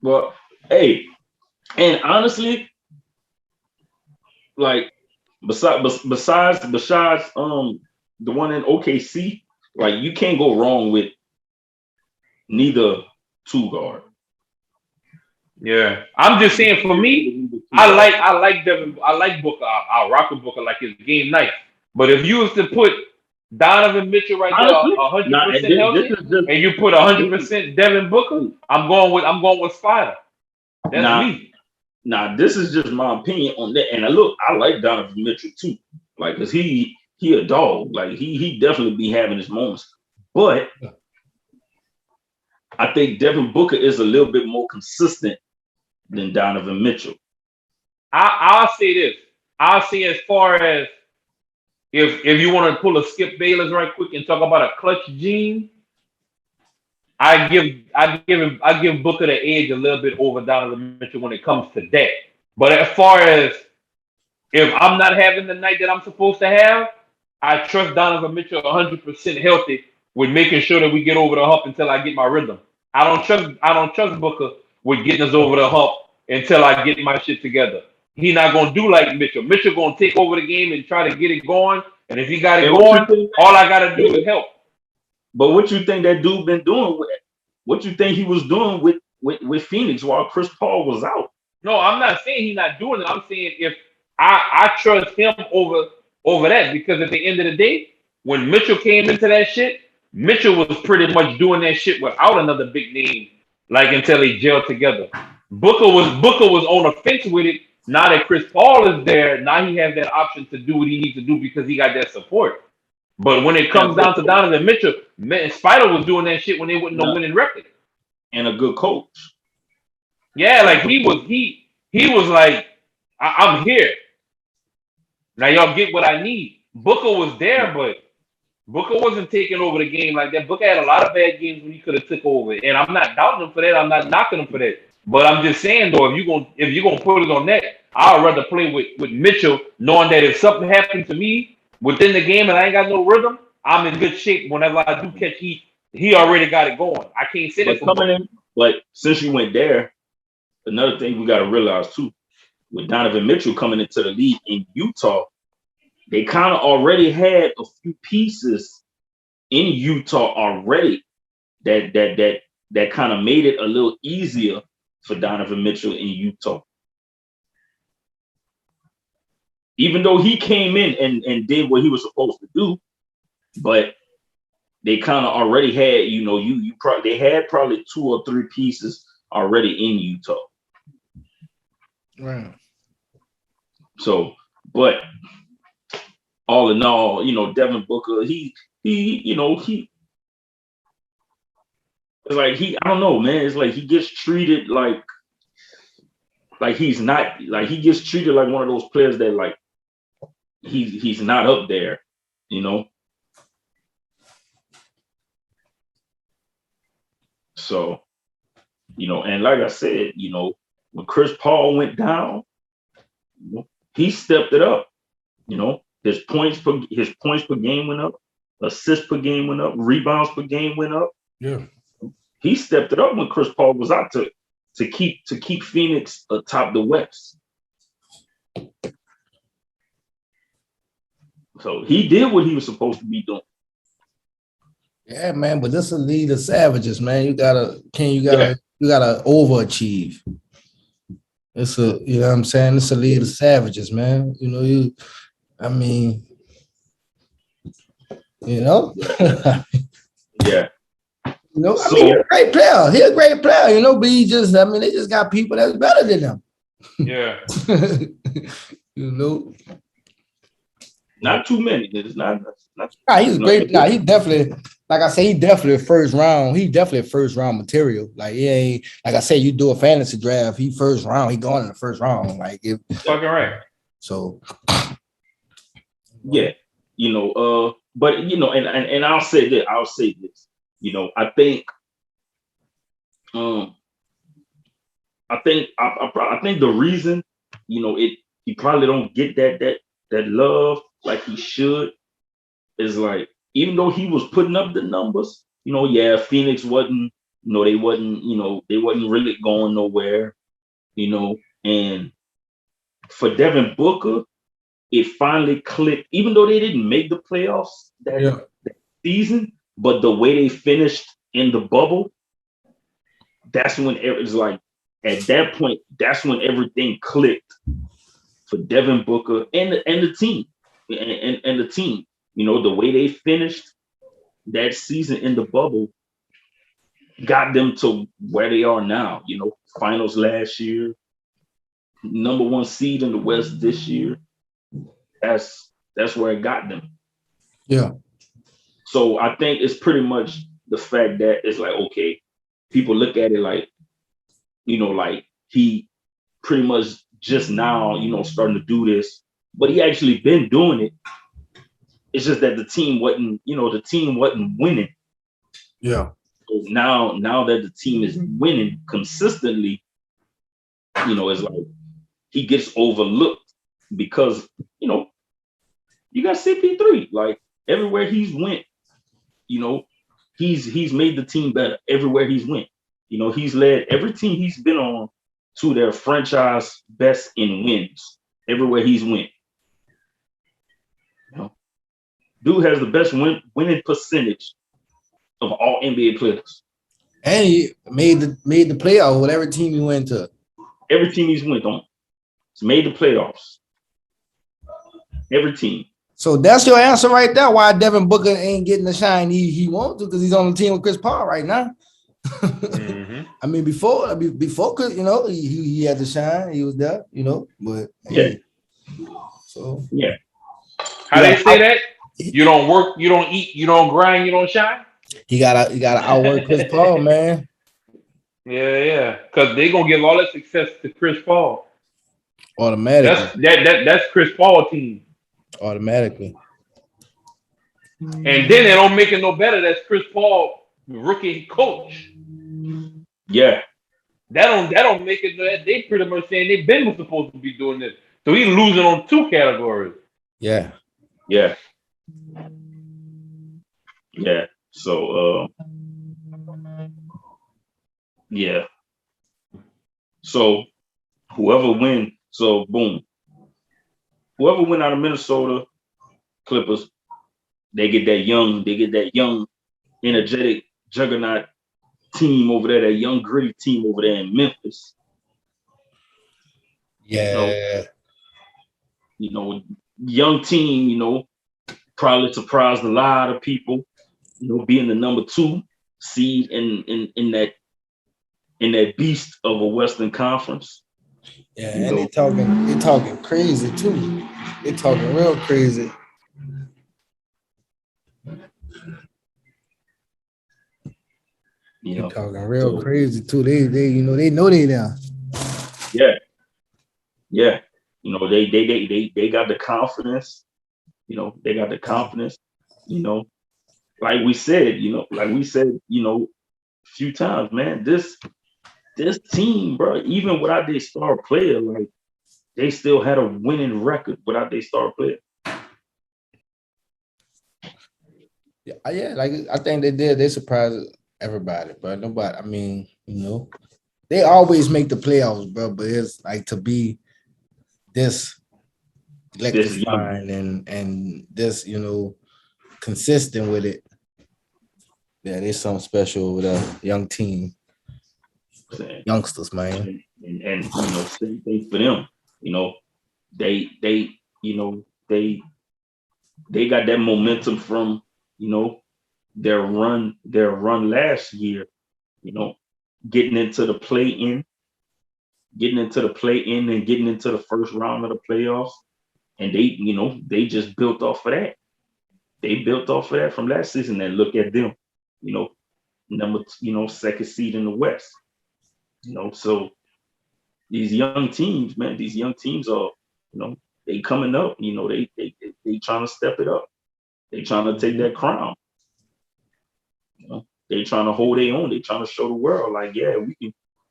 Well, hey, and honestly, like besides the one in OKC, like you can't go wrong with neither 2 guard. Yeah, I'm just saying for me, I like Devin. I like Booker. I'll rock with Booker like his game nice. But if you was to put Donovan Mitchell right there, 100% healthy, and you put 100% Devin Booker, I'm going with Spider. That's me. Nah, this is just my opinion on that. And I like Donovan Mitchell too. Like, cause he a dog. Like he definitely be having his moments. But I think Devin Booker is a little bit more consistent than Donovan Mitchell. I'll say this. I'll say as far as if you want to pull a Skip Bayless right quick and talk about a clutch gene, I give Booker the edge a little bit over Donovan Mitchell when it comes to that. But as far as if I'm not having the night that I'm supposed to have, I trust Donovan Mitchell 100% healthy with making sure that we get over the hump until I get my rhythm. I don't trust Booker with getting us over the hump until I get my shit together. He's not gonna do like Mitchell. Mitchell gonna take over the game and try to get it going. And if he got it going, all I gotta do is help. But what you think that dude been doing with it? What you think he was doing with Phoenix while Chris Paul was out? No, I'm not saying he's not doing it. I'm saying if I trust him over that, because at the end of the day, when Mitchell came into that shit, Mitchell was pretty much doing that shit without another big name, like until they gelled together. Booker was on the fence with it. Now that Chris Paul is there, now he has that option to do what he needs to do because he got that support. But when it comes down to Donovan Mitchell, Spider was doing that shit when they wasn't no winning record. And a good coach. Yeah, like he was like, I'm here. Now y'all get what I need. Booker was there, but Booker wasn't taking over the game like that. Booker had a lot of bad games when he could have took over. And I'm not doubting him for that. I'm not knocking him for that. But I'm just saying though, if you're gonna put it on that, I'd rather play with Mitchell, knowing that if something happened to me within the game and I ain't got no rhythm, I'm in good shape whenever I do catch heat. He already got it going. I can't say that. But since you went there, another thing we gotta realize too, with Donovan Mitchell coming into the league in Utah, they kind of already had a few pieces in Utah already that kind of made it a little easier for Donovan Mitchell in Utah. Even though he came in and did what he was supposed to do, but they kind of already had, they had probably 2 or 3 pieces already in Utah. Right. So, but all in all, Devin Booker, he it's like I don't know, man. It's like he gets treated like he's not, like he gets treated like one of those players that like he's not up there, So, and like I said, when Chris Paul went down, he stepped it up. His points per game went up, assists per game went up, rebounds per game went up. Yeah. He stepped it up when Chris Paul was out to keep Phoenix atop the West. So he did what he was supposed to be doing. Yeah, man, but this is a league of savages, man. You gotta Yeah. overachieve. It's you know what I'm saying? It's a league of savages, man. I mean, you know. Yeah. I mean, he's a great player. He's a great player, but they just got people that's better than him. Yeah. Not too many. It's not he's great. He definitely, like I say, he definitely first round. He definitely first round material. Like he ain't, like I said, you do a fantasy draft, he first round, he going in the first round. Like if fucking right. So yeah, but and I'll say this. I think I think the reason, he probably don't get that love like he should is like, even though he was putting up the numbers, Phoenix wasn't, they wasn't really going nowhere, and for Devin Booker, it finally clicked, even though they didn't make the playoffs that season, but the way they finished in the bubble, that's when it was like, at that point, that's when everything clicked for Devin Booker and the team. And the team, the way they finished that season in the bubble got them to where they are now, finals last year, number 1 seed in the West this year. That's where it got them. Yeah. So I think it's pretty much the fact that it's like, okay, people look at it like, like he pretty much just now, starting to do this, but he actually been doing it. It's just that the team wasn't winning. Yeah. So now that the team is winning consistently, it's like he gets overlooked because, you got CP3, like everywhere he's went, he's made the team better everywhere he's went. He's led every team he's been on to their franchise best in wins everywhere he's went. Dude has the best winning percentage of all NBA players. And he made the playoff with every team he went to. Every team he's went on. He's made the playoffs. Every team. So that's your answer right there. Why Devin Booker ain't getting the shine he wants to, because he's on the team with Chris Paul right now. Mm-hmm. I mean, before, he had the shine. He was there, but yeah. So yeah. How they say that? You don't work, you don't eat, you don't grind, you don't shine. You gotta outwork Chris Paul, man. Yeah, because they gonna give all that success to Chris Paul. Automatically. That's Chris Paul team. Automatically. And then they don't make it no better. That's Chris Paul, rookie coach. Yeah. That don't make it. They pretty much saying they've been supposed to be doing this. So he's losing on 2 categories. Yeah. Yeah. Yeah. So yeah. So whoever win, so boom. Whoever win out of Minnesota Clippers, they get that young, energetic juggernaut team over there, that young gritty team over there in Memphis. Yeah. Young team, probably surprised a lot of people, being the number 2 seed in that beast of a Western Conference. Yeah, and they talking crazy too. They talking real crazy. They talking real crazy too. They know they there. Yeah. Yeah. They got the confidence. They got the confidence. Like we said, a few times, man, this team, bro, even without their star player, like they still had a winning record without their star player. Yeah, like I think they did. They surprised everybody, but nobody. I mean, they always make the playoffs, bro. But it's like to be this electrifying and just consistent with it. Yeah, there's something special with a young team, youngsters, man. And same thing for them. They they got that momentum from their run last year. Getting into the play-in, and getting into the first round of the playoffs, and they just built off of that. They built off of that from last season. And look at them, number second seed in the West. So these young teams, man, are, they coming up. They trying to step it up. They trying to take that crown. They trying to hold their own. They trying to show the world, like, yeah,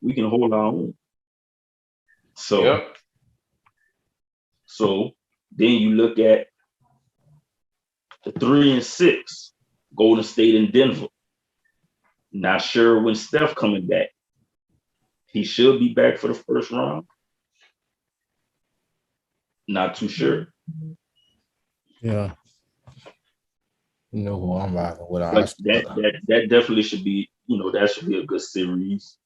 we can hold our own. So, yep. So then you look at the 3-6, Golden State and Denver. Not sure when Steph coming back. He should be back for the first round. Not too sure. Yeah. You know who I'm rocking with. But that definitely should be, that should be a good series.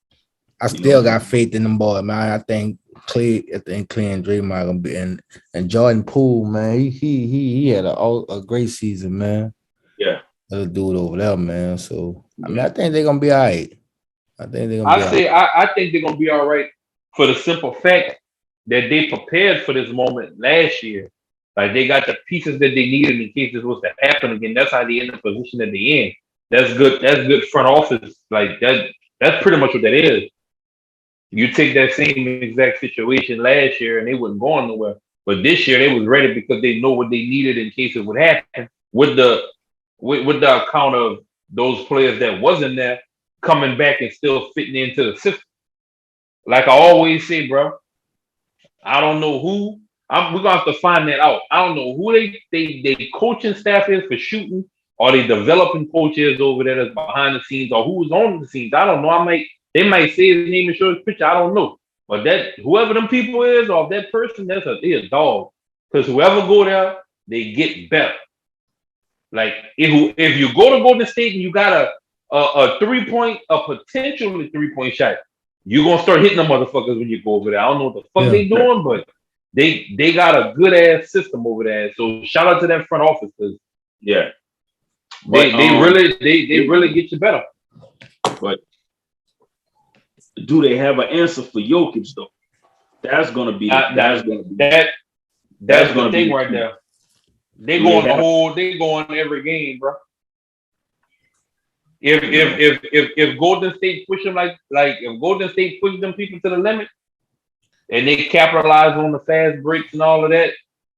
I still got faith in them boys, man. I think Clay and Draymond gonna be and Jordan Poole, man. He had a great season, man. Yeah. Little dude over there, man. So I think they're gonna be all right. I think they're gonna be all right for the simple fact that they prepared for this moment last year. Like, they got the pieces that they needed in case this was to happen again. That's how they in the position that they in. That's good. That's good front office. Like that. That's pretty much what that is. You take that same exact situation last year and they wasn't going nowhere. But this year they was ready because they know what they needed in case it would happen. With the account of those players that wasn't there coming back and still fitting into the system. Like I always say, bro, I don't know who. We're gonna have to find that out. I don't know who they coaching staff is for shooting, or they developing coaches over there that's behind the scenes, or who's on the scenes. I don't know. They might say his name and show his picture. I don't know. But that whoever them people is, or that person, they a dog. Because whoever go there, they get better. Like if you go to Golden State and you got a potentially 3-point shot, you're gonna start hitting the motherfuckers when you go over there. I don't know what the fuck they doing, but they got a good ass system over there. So shout out to that front office, because they really get you better. But do they have an answer for Jokic though? That's gonna be that's the thing right there. They going every game, bro. If Golden State push them like if Golden State push them people to the limit and they capitalize on the fast breaks and all of that,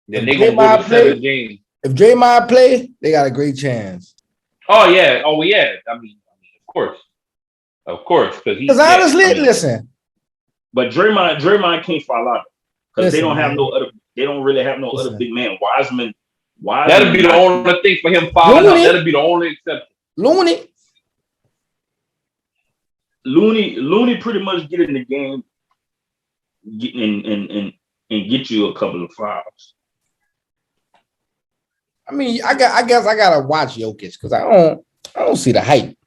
then they gonna go to 7 games. If Draymond play, they got a great chance. Oh yeah. I mean, of course, because honestly, listen. But Draymond can't fall out because they don't have no other. They don't really have no other big man. Wiseman. That'd be the only thing for him falling out. That'd be the only exception. Looney pretty much get in the game, and get you a couple of fouls. I mean, I guess I gotta watch Jokic because I don't see the hype.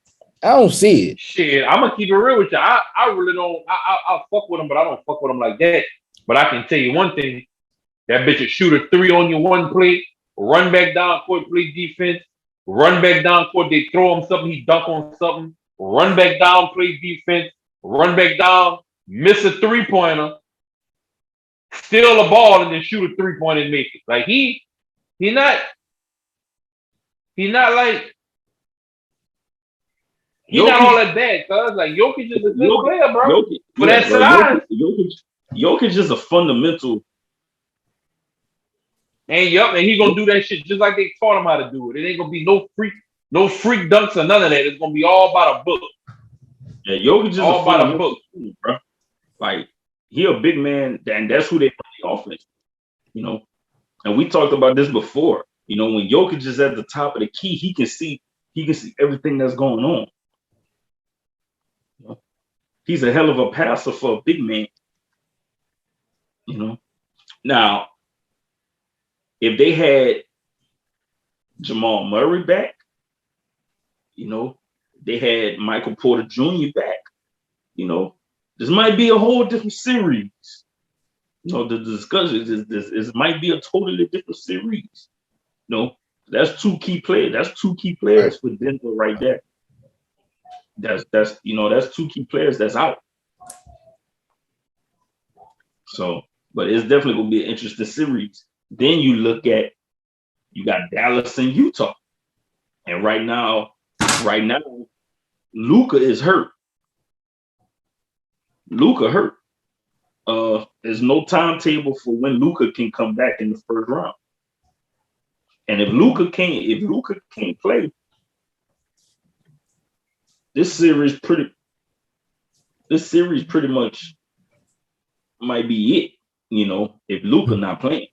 I don't see it. Shit, I'm gonna keep it real with you. I really don't. I fuck with him, but I don't fuck with him like that. But I can tell you one thing: that bitch will shoot a 3 on you one play, run back down court, play defense, run back down court. They throw him something, he dunk on something, run back down, play defense, run back down, miss a 3-pointer, steal a ball, and then shoot a 3-pointer and make it. Like he not like. He's not all that bad, cuz like Jokic is a good player, bro. For that size. Jokic is a fundamental. And he's gonna do that shit just like they taught him how to do it. It ain't gonna be no freak dunks or none of that. It's gonna be all about a book. Yeah, Jokic is all about a book, bro. Like he a big man, and that's who they play the offense. And we talked about this before. When Jokic is at the top of the key, he can see everything that's going on. He's a hell of a passer for a big man. Now, if they had Jamal Murray back, they had Michael Porter Jr. back, this might be a whole different series. The discussion is might be a totally different series. That's two key players. That's two key players for Denver right there. That's two key players that's out. So, but it's definitely gonna be an interesting series. Then you got Dallas and Utah, and right now, Luka is hurt. Luka hurt. There's no timetable for when Luka can come back in the first round. And if Luka can't play, this series pretty much might be it, if Luka not playing.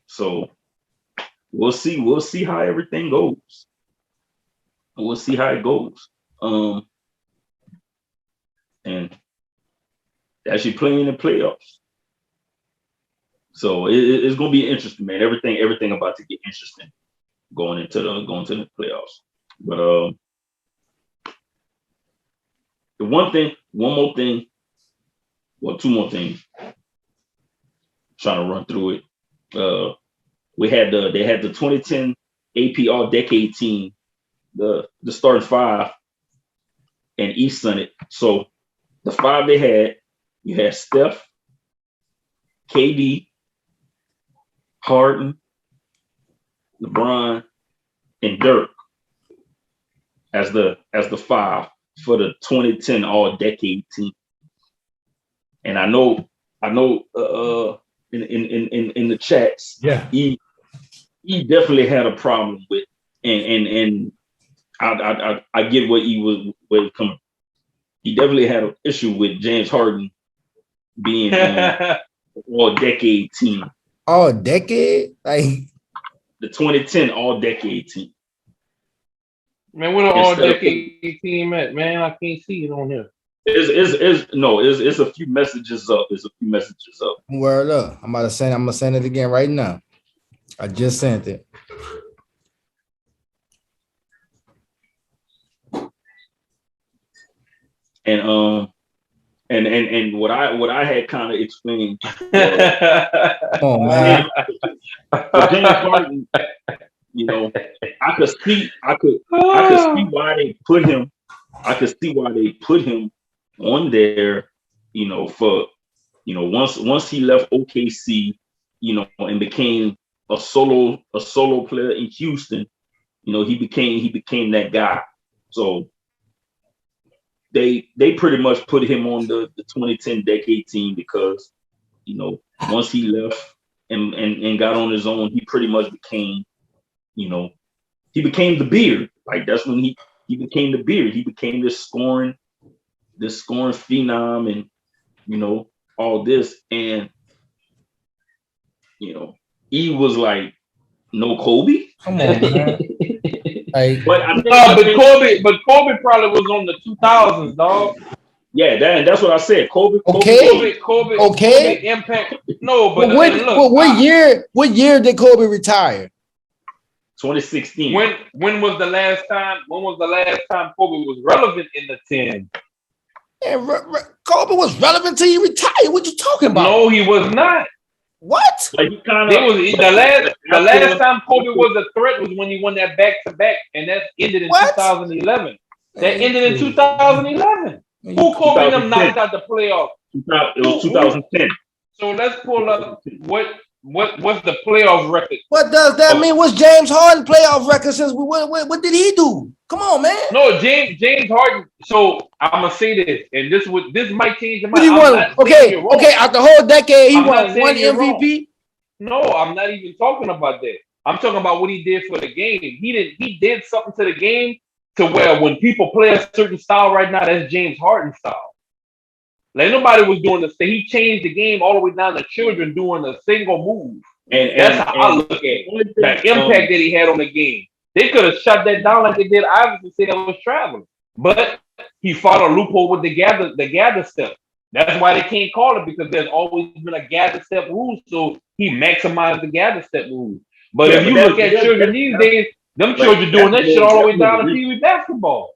So we'll see how everything goes. We'll see how it goes. And actually playing in the playoffs. So it's gonna be interesting, man. Everything about to get interesting going into the playoffs. But two more things. Trying to run through it. They had the 2010 AP All Decade team, the starting five, and East Summit. So the five they had, you had Steph, KD, Harden, LeBron, and Dirk as the five for the 2010 All Decade team. And I know in the chats, he definitely had a problem with, and I get where he was coming. He definitely had an issue with James Harden being on All Decade team. All Decade? Like the 2010 All Decade team. Man, what an All Decade team at, man? I can't see it on here. It's a few messages up. Word up. I'm gonna send it again right now. I just sent it. And what I had kind of explained. Oh man. James Harden, I could see why they put him. I could see why they put him on there, for once he left OKC, and became a solo player in Houston, he became that guy. So they pretty much put him on the 2010 Decade team because, once he left and got on his own, he pretty much became, he became the beard. Like that's when he became the beard. He became this scoring phenom, and all this. And he was like, no Kobe. Come on, man. But Kobe probably was on the 2000s, dog. Yeah, that's what I said. Kobe. Kobe impact. No, but what year did Kobe retire? 2016. When was the last time Kobe was relevant in the 10? Yeah, Kobe was relevant till he retired. What you talking about? No, he was not. What? Like the last time Kobe was a threat was when he won that back-to-back, and that ended in 2011. That ended in 2011. Who Kobe and them knocked out the playoffs? It was 2010. So let's pull up what's the playoff record? What does that mean? What's James Harden playoff record since what did he do? Come on, man. No, James Harden. So I'm gonna say this, and this might change your mind. He won. Okay. Out the whole decade, he won one MVP. No, I'm not even talking about that. I'm talking about what he did for the game. He did something to the game to where when people play a certain style right now, that's James Harden style. Like nobody was doing this. He changed the game all the way down to children doing a single move. And that's how I look at it. The impact that he had on the game. They could have shut that down like they did Iverson, say that was traveling. But he fought a loophole with the gather step. That's why they can't call it because there's always been a gather step rule. So he maximized the gather step rule. But if you look at children these days, them children doing that shit all the way down to Pee-wee basketball.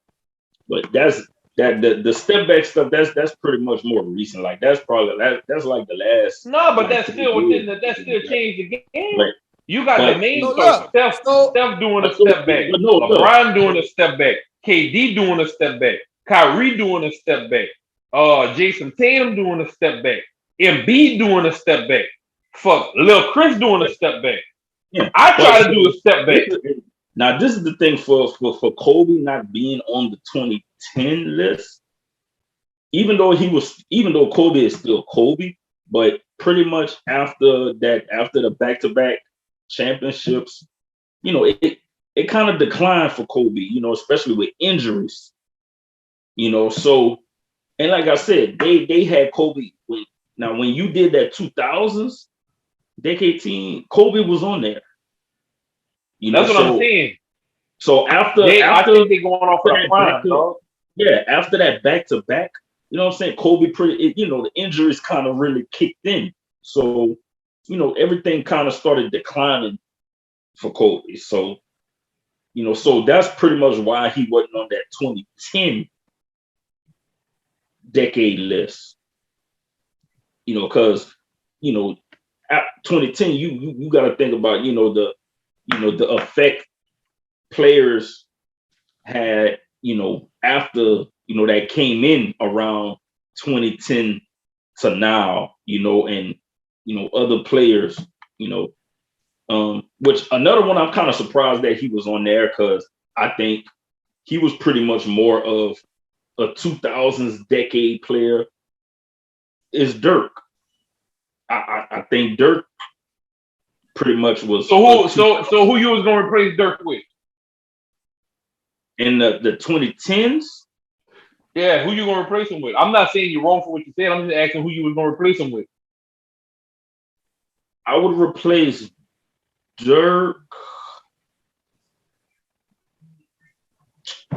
But that's the step back stuff. That's pretty much more recent. Like that's probably that's like the last. No, but that's still within that still changed the game. Right. You got the main Steph doing a step back. LeBron doing a step back. KD doing a step back. Kyrie doing a step back. Jason Tatum doing a step back. Embiid doing a step back. Fuck, Lil Chris doing a step back. Yeah. I try to do a step back. Now, this is the thing for Kobe not being on the 2010 list. Even though Kobe is still Kobe, but pretty much after the back-to-back championships, you know, it kind of declined for Kobe, you know, especially with injuries. You know, so and like I said, they had Kobe when you did that 2000s decade team, Kobe was on there. You know, that's what I'm saying. So after I think they're going off the prime, dog. Yeah, after that back to back, you know what I'm saying? Kobe the injuries kind of really kicked in. So, you know, everything kind of started declining for Kobe. So, you know, so that's pretty much why he wasn't on that 2010 decade list. You know, because, you know, at 2010, you got to think about, the effect players had, you know, after, you know, that came in around 2010 to now, you know, and, you know, other players, you know, which another one I'm kind of surprised that he was on there because I think he was pretty much more of a 2000s decade player is Dirk. I think Dirk pretty much was. So who you was going to replace Dirk with? In the 2010s? Yeah, who you going to replace him with? I'm not saying you're wrong for what you said. I'm just asking who you was going to replace him with. I would replace Dirk.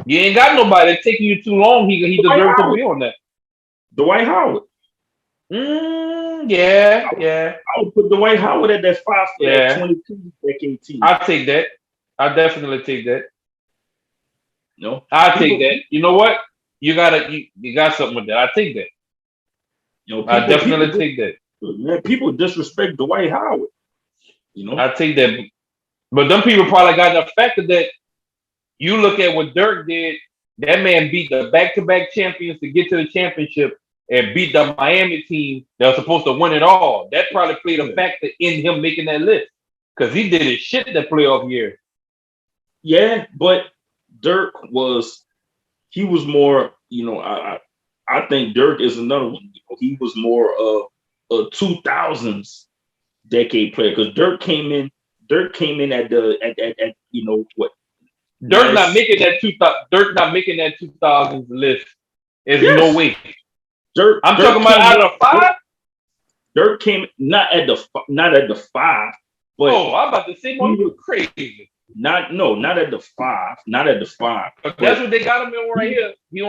You ain't got nobody. It's taking you too long. He deserves to be on that. Dwight Howard. Yeah. I would put Dwight Howard at that 5 for that 22 decade team. I'll take that. I definitely take that. No, I'll take that. You know what? You got something with that. I take that. You know, I definitely take that. Man, people disrespect Dwight Howard. You know, I take that. But them people probably got the factor that you look at what Dirk did. That man beat the back-to-back champions to get to the championship and beat the Miami team that was supposed to win it all. That probably played a factor in him making that list because he did his shit that playoff year. Yeah, but Dirk was more, you know, I think Dirk is another one. You know, he was more of a 2000s decade player because Dirk came in at you know what? Dirk not making that 2000s list. There's no way. I'm talking about out of the 5. Dirk came not at the 5, but I'm about to say, you crazy. Not at the 5. Not at the 5. That's what they got him in right here. He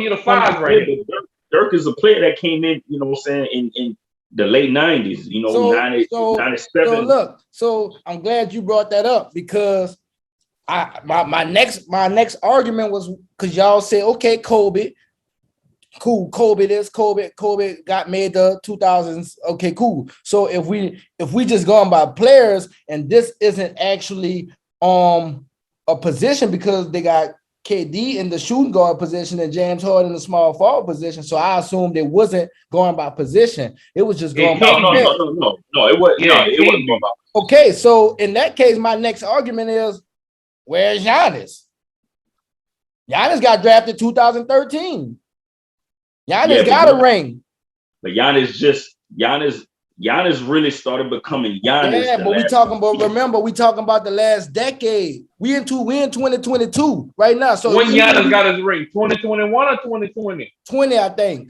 the 5 right here. Dirk is a player that came in, you know what I'm saying, in the late 90s, you know, 97. So I'm glad you brought that up because my next argument was because y'all say, okay, Kobe, cool, Kobe got made the 2000s. Okay, cool. So if we just going by players and this isn't actually a position because they got KD in the shooting guard position and James Harden in the small forward position. So I assumed it wasn't going by position. It was just going by No, it wasn't. Yeah, it wasn't going by. Okay, so in that case, my next argument is, where's Giannis? Giannis got drafted 2013. Giannis got a ring. But Giannis really started becoming Giannis. Yeah, but we talking about the last decade. We in 2022 right now. So when Giannis got his ring, 2021 or 2020? 20, I think.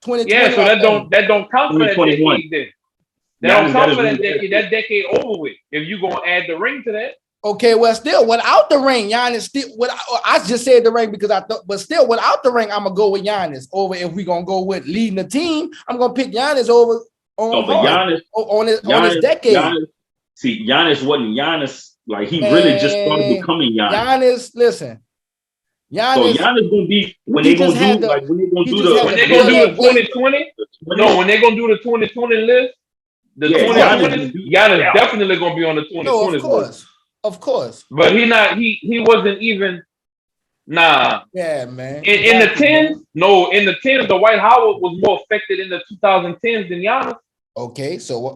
2020. Yeah, so that don't count for that decade then. That don't count for that ring. decade. That decade over with. If you gonna add the ring to that. Okay, well, still without the ring, Giannis still. I just said the ring because I thought, but still without the ring, I'm gonna go with Giannis over. If we gonna go with leading the team, I'm gonna pick Giannis over on but Harden on his decade. Giannis wasn't Giannis. Like he really just started Man, becoming Giannis. Giannis, listen, So Giannis. Giannis gonna be when He they gonna just had do the- like when they gonna he do just the had When to they gonna do build the that weight. 2020? No, when they gonna do the 2020 list, the Yeah, 2020s, Giannis yeah. definitely gonna be on the 2020s No, list. of course. But he wasn't even. Nah. Yeah, man. In the 10s, no, in the 10s, the Dwight Howard was more affected in the 2010s than Giannis. Okay, so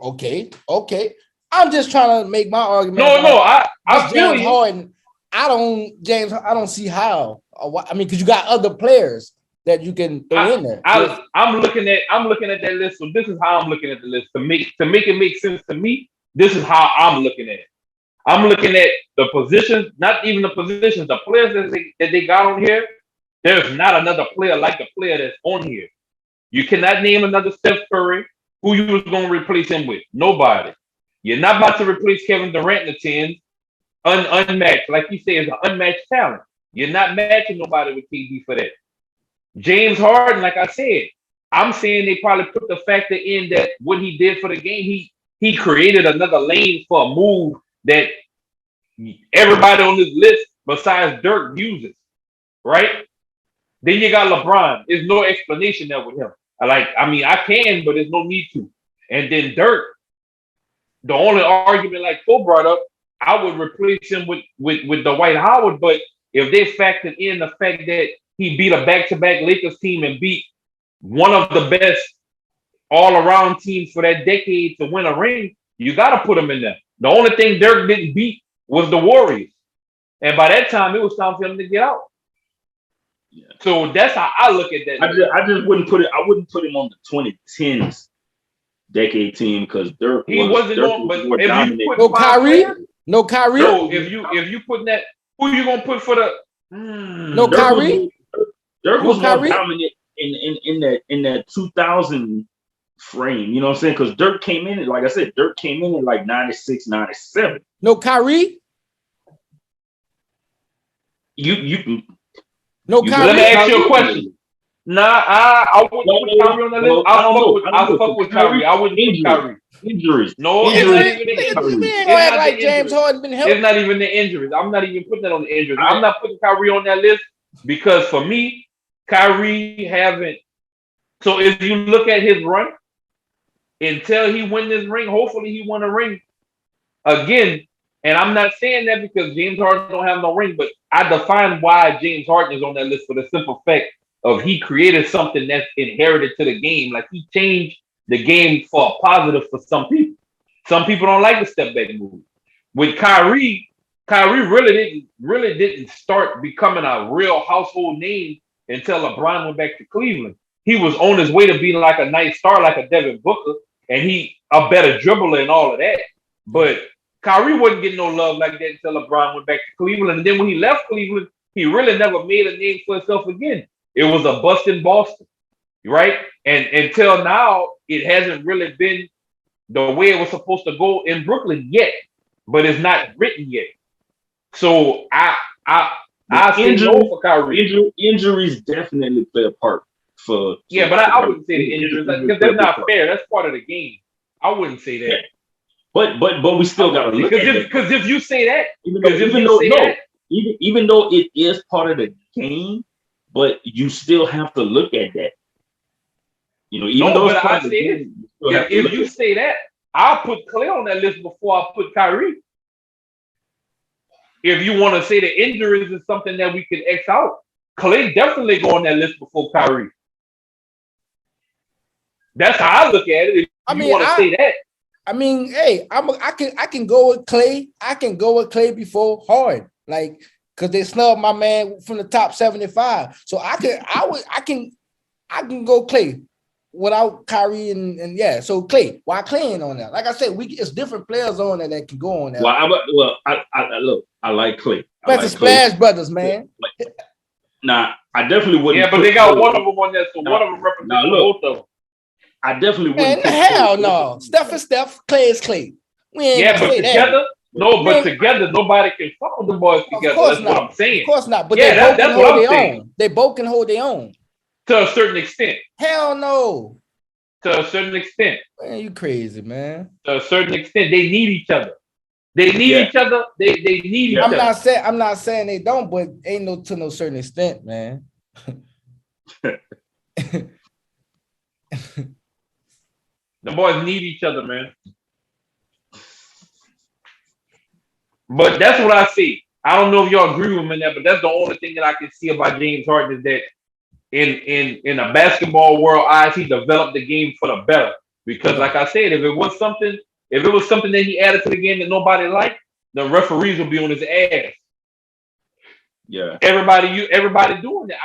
okay. I'm just trying to make my argument. No, I feel James you. Harden. I don't see how. I mean, because you got other players that you can throw in there. I'm looking at that list. So this is how I'm looking at the list to make it make sense to me. This is how I'm looking at it. I'm looking at the positions, not even the positions, the players that they got on here. There's not another player like the player that's on here. You cannot name another Steph Curry. Who you was going to replace him with? Nobody. You're not about to replace Kevin Durant in the 10s. Unmatched. Like you say, it's an unmatched talent. You're not matching nobody with KD for that. James Harden, like I said, I'm saying they probably put the factor in that what he did for the game, he created another lane for a move that everybody on this list besides Dirk uses, right? Then you got LeBron. There's no explanation there with him. I can, but there's no need to. And then Dirk, the only argument like Cole brought up, I would replace him with Dwight Howard. But if they factored in the fact that he beat a back-to-back Lakers team and beat one of the best all-around teams for that decade to win a ring, you got to put him in there. The only thing Dirk didn't beat was the Warriors. And by that time, it was time for him to get out. Yeah. So that's how I look at that. I just wouldn't put it. I wouldn't put him on the 2010s decade team because Dirk wasn't on. But if dominant. You put Kyrie. No, if you put that, who you gonna put for the? No, Kyrie. Dirk was more dominant in that 2000 frame. You know what I'm saying? Because Dirk came in, like I said, Dirk came in at like 96, 97. No, Kyrie. No, Kyrie. Let me ask you a question. Nah, I wouldn't put Kyrie on the list. I'll fuck with Kyrie. I wouldn't put Kyrie. Injuries. No, it's not even the injuries. It's not like James Harden been helped. It's not even the injuries. I'm not even putting that on the injuries. I'm not putting Kyrie on that list because for me, Kyrie haven't. So if you look at his run, until he win this ring, hopefully he won a ring again. And I'm not saying that because James Harden don't have no ring, but I define why James Harden is on that list for the simple fact of he created something that's inherited to the game. Like he changed the game for a positive for some people. Some people don't like the step back move. With Kyrie really didn't start becoming a real household name until LeBron went back to Cleveland. He was on his way to being like a nice star, like a Devin Booker, and he a better dribbler and all of that. But Kyrie wasn't getting no love like that until LeBron went back to Cleveland. And then when he left Cleveland, he really never made a name for himself again. It was a bust in Boston, right? And until now, it hasn't really been the way it was supposed to go in Brooklyn yet, but it's not written yet. So I say no for Kyrie. Injuries definitely play a part for. Yeah, but I wouldn't say the injuries because that's not fair. That's part of the game. I wouldn't say that. But we still got to look at it. Because if you say that, even though it is part of the game, but you still have to look at that. You know, even though it's part of the game, if you say that, I'll put Clay on that list before I put Kyrie. If you want to say the injuries is something that we can X out, Clay definitely go on that list before Kyrie. That's how I look at it. If you want to say that. I mean, hey, I can go with Clay. I can go with Clay before Harden, like because they snubbed my man from the top 75. So I can go Clay without Kyrie and yeah. So Clay, why Clay ain't on that? Like I said, it's different players on there that can go on there. I like Clay. That's the Splash Brothers, man. Nah, I definitely wouldn't. Yeah, but they got one of them on there, so one of them represents both of them. I definitely wouldn't. Man, hell no. Steph is Steph, Clay is Clay. But No, but together, nobody can fuck with the boys together. That's what I'm saying. Of course not. But they both can hold their own. They both can hold their own. To a certain extent. Hell no. To a certain extent. Man, you crazy, man. To a certain extent, they need each other. They need each other. They need each other. I'm not saying they don't, but ain't no to no certain extent, man. The boys need each other, man. But that's what I see. I don't know if y'all agree with me in that, but that's the only thing that I can see about James Harden is that in a basketball world, he developed the game for the better. Because like I said, if it was something that he added to the game that nobody liked, the referees will be on his ass. Yeah. Everybody doing it.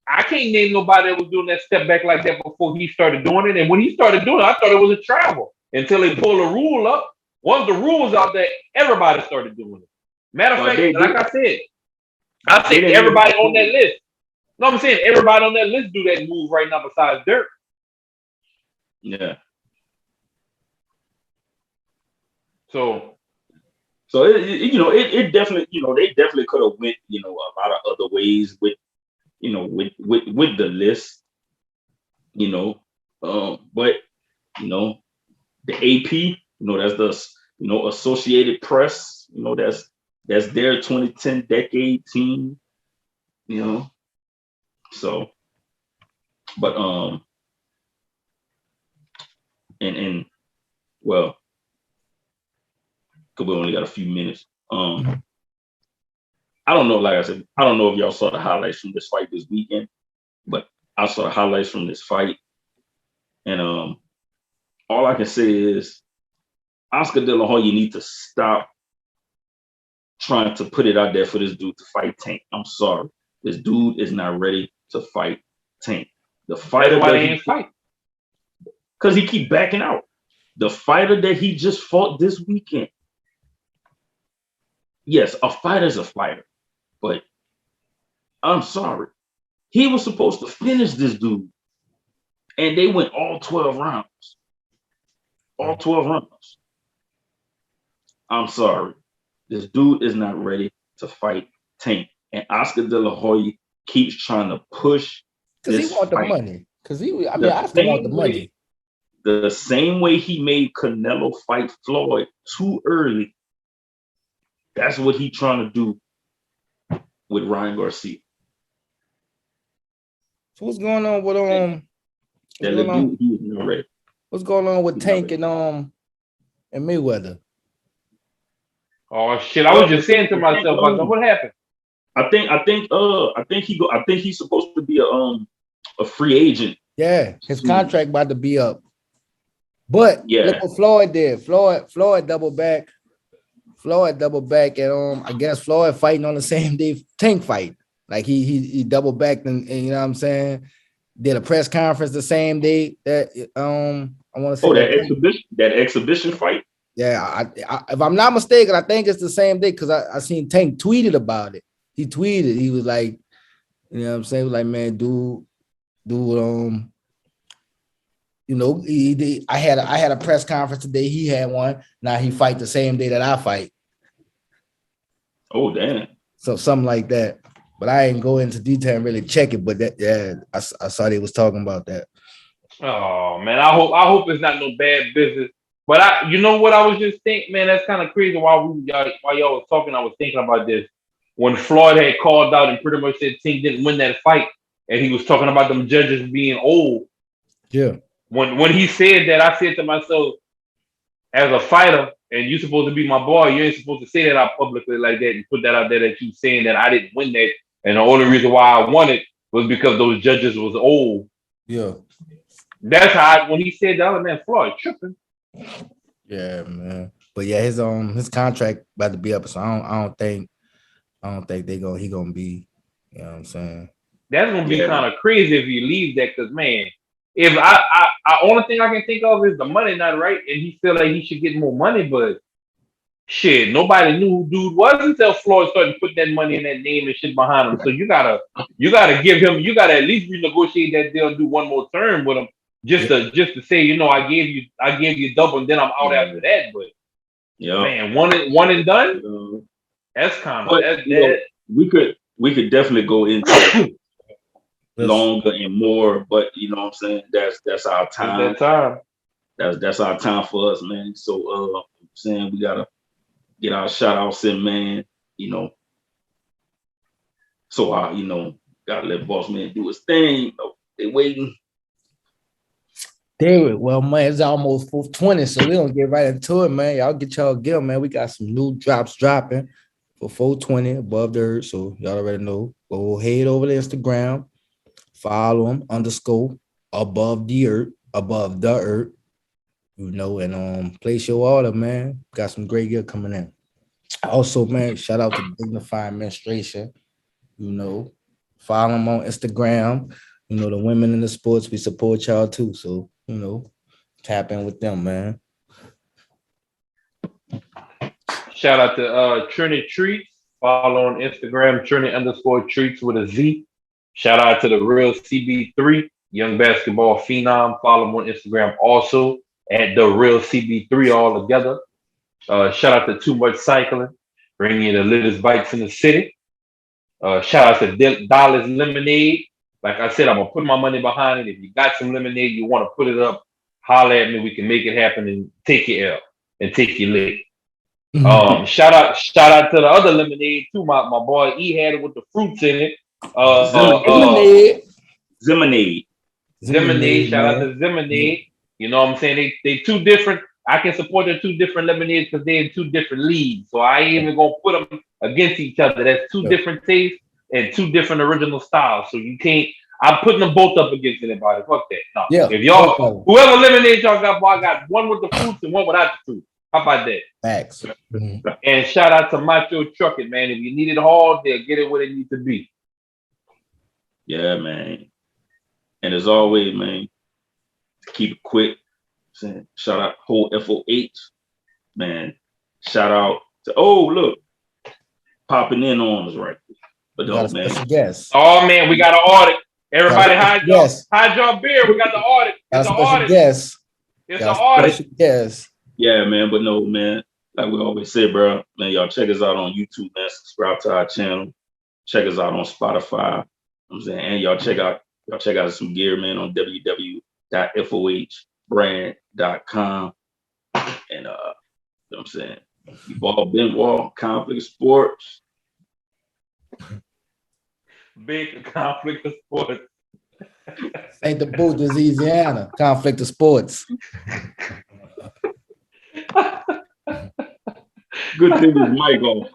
I can't name nobody that was doing that step back like that before he started doing it. And when he started doing it, I thought it was a travel until they pulled a rule up. Once the rules out there, everybody started doing it. Matter of fact, like I said everybody on that list. No, I'm saying everybody on that list do that move right now besides Dirk. Yeah. So it definitely, they definitely could have went, a lot of other ways with the list, but the AP, that's the Associated Press, that's their 2010 decade team, so, but and well, because we only got a few minutes. I don't know. Like I said, I don't know if y'all saw the highlights from this fight this weekend, but I saw the highlights from this fight, and all I can say is, Oscar De La Hoya, you need to stop trying to put it out there for this dude to fight Tank. I'm sorry, this dude is not ready to fight Tank. The fighter that he fight because he keep backing out. The fighter that he just fought this weekend. Yes, a fighter's a fighter, but I'm sorry. He was supposed to finish this dude, and they went all 12 rounds. All 12 rounds. I'm sorry. This dude is not ready to fight Tank. And Oscar De La Hoya keeps trying to push because he want the money. Because Oscar want the money. The same way he made Canelo fight Floyd too early. That's what he's trying to do with Ryan Garcia. So what's going on with what's going on with Tank and Mayweather? Oh shit! I was just saying to myself, what happened? I think he's supposed to be a free agent. Yeah, his contract about to be up. But look what Floyd did. Floyd double back. And I guess Floyd fighting on the same day Tank fight. Like he double backed and you know what I'm saying? Did a press conference the same day that I want to say that exhibition fight. Yeah, I, if I'm not mistaken, I think it's the same day because I seen Tank tweeted about it. He tweeted, he was like, you know what I'm saying? Like, man, dude, I had a press conference today. He had one. Now he fight the same day that I fight. Oh, damn. So something like that. But I ain't go into detail and really check it. But I saw they was talking about that. Oh man, I hope it's not no bad business. But you know what I was just thinking, man, that's kind of crazy. While y'all was talking, I was thinking about this. When Floyd had called out and pretty much said Tank didn't win that fight, and he was talking about them judges being old. Yeah. When he said that, I said to myself, as a fighter, and you're supposed to be my boy, you ain't supposed to say that out publicly like that and put that out there that you saying that I didn't win that, and the only reason why I won it was because those judges was old. Yeah. That's how when he said the other man, Floyd tripping. Yeah, man. But yeah, his contract about to be up, so I don't think he gonna be, you know what I'm saying? That's gonna be kind of crazy if he leaves that, because man, if I only thing I can think of is the money not right, and he feel like he should get more money, but shit, nobody knew who dude was until Floyd started putting that money in that name and shit behind him. So you gotta give him, you gotta at least renegotiate that deal and do one more term with him, just to say, I gave you double, and then I'm out after that. But Yeah. Man, one and done. That's kind of But that. you know, we could definitely go into longer and more, but you know what I'm saying? That's our time. That time. That's our time for us, man. So I'm saying we gotta get our shout outs in, man. You know. So I, gotta let boss man do his thing. You know, they waiting. David, well, man, it's almost 4:20, so we're gonna get right into it, man. Y'all get y'all gear, man. We got some new drops dropping for 420 above the earth. So y'all already know. Go head over to Instagram, follow them _ above the earth, and place your order, man. Got some great gear coming in. Also, man, shout out to Dignified Administration. Follow them on Instagram. The women in the sports, we support y'all too. So, tap in with them, man. Shout out to Trinity Treats. Follow on Instagram, Trinity_Treats with a Z. Shout out to the real CB3, young basketball phenom. Follow him on Instagram also at the real CB3 all together. Shout out to Too Much Cycling, bringing you the latest bikes in the city. Shout out to Dollars Lemonade. Like I said, I'm gonna put my money behind it. If you got some lemonade, you want to put it up, holler at me. We can make it happen and take your L and take your leg. Shout out to the other lemonade too. My boy E had it with the fruits in it. Zemonade. Shout out to Zemonade. You know what I'm saying? They two different. I can support the two different lemonades because they're in two different leagues. So I ain't even gonna put them against each other. That's two different tastes and two different original styles. So you can't. I'm putting them both up against anybody. Fuck that. No. Yeah. If y'all, whoever lemonade y'all got, boy, I got one with the fruits and one without the fruit. How about that? Thanks. And shout out to Macho Trucking, man. If you need it hauled, they'll get it where it needs to be. Yeah, man. And as always, man, keep it quick. Shout out whole FOH, man. Shout out to look, popping in on us right. But no, man. Yes. Oh man, we got an audit. Everybody hide your beer. We got the audit. It's an audit. Yes. It's an audit. Yes. Yeah, man. But no, man. Like we always say, bro, man, y'all check us out on YouTube, man. Subscribe to our channel. Check us out on Spotify. I'm saying, and y'all check out some gear, man, on www.fohbrand.com. And you know what I'm saying, Benoit, Conflict of Sports. Big Conflict of Sports. Ain't the booth is Eazyana. Conflict of Sports. Good thing is Mike off.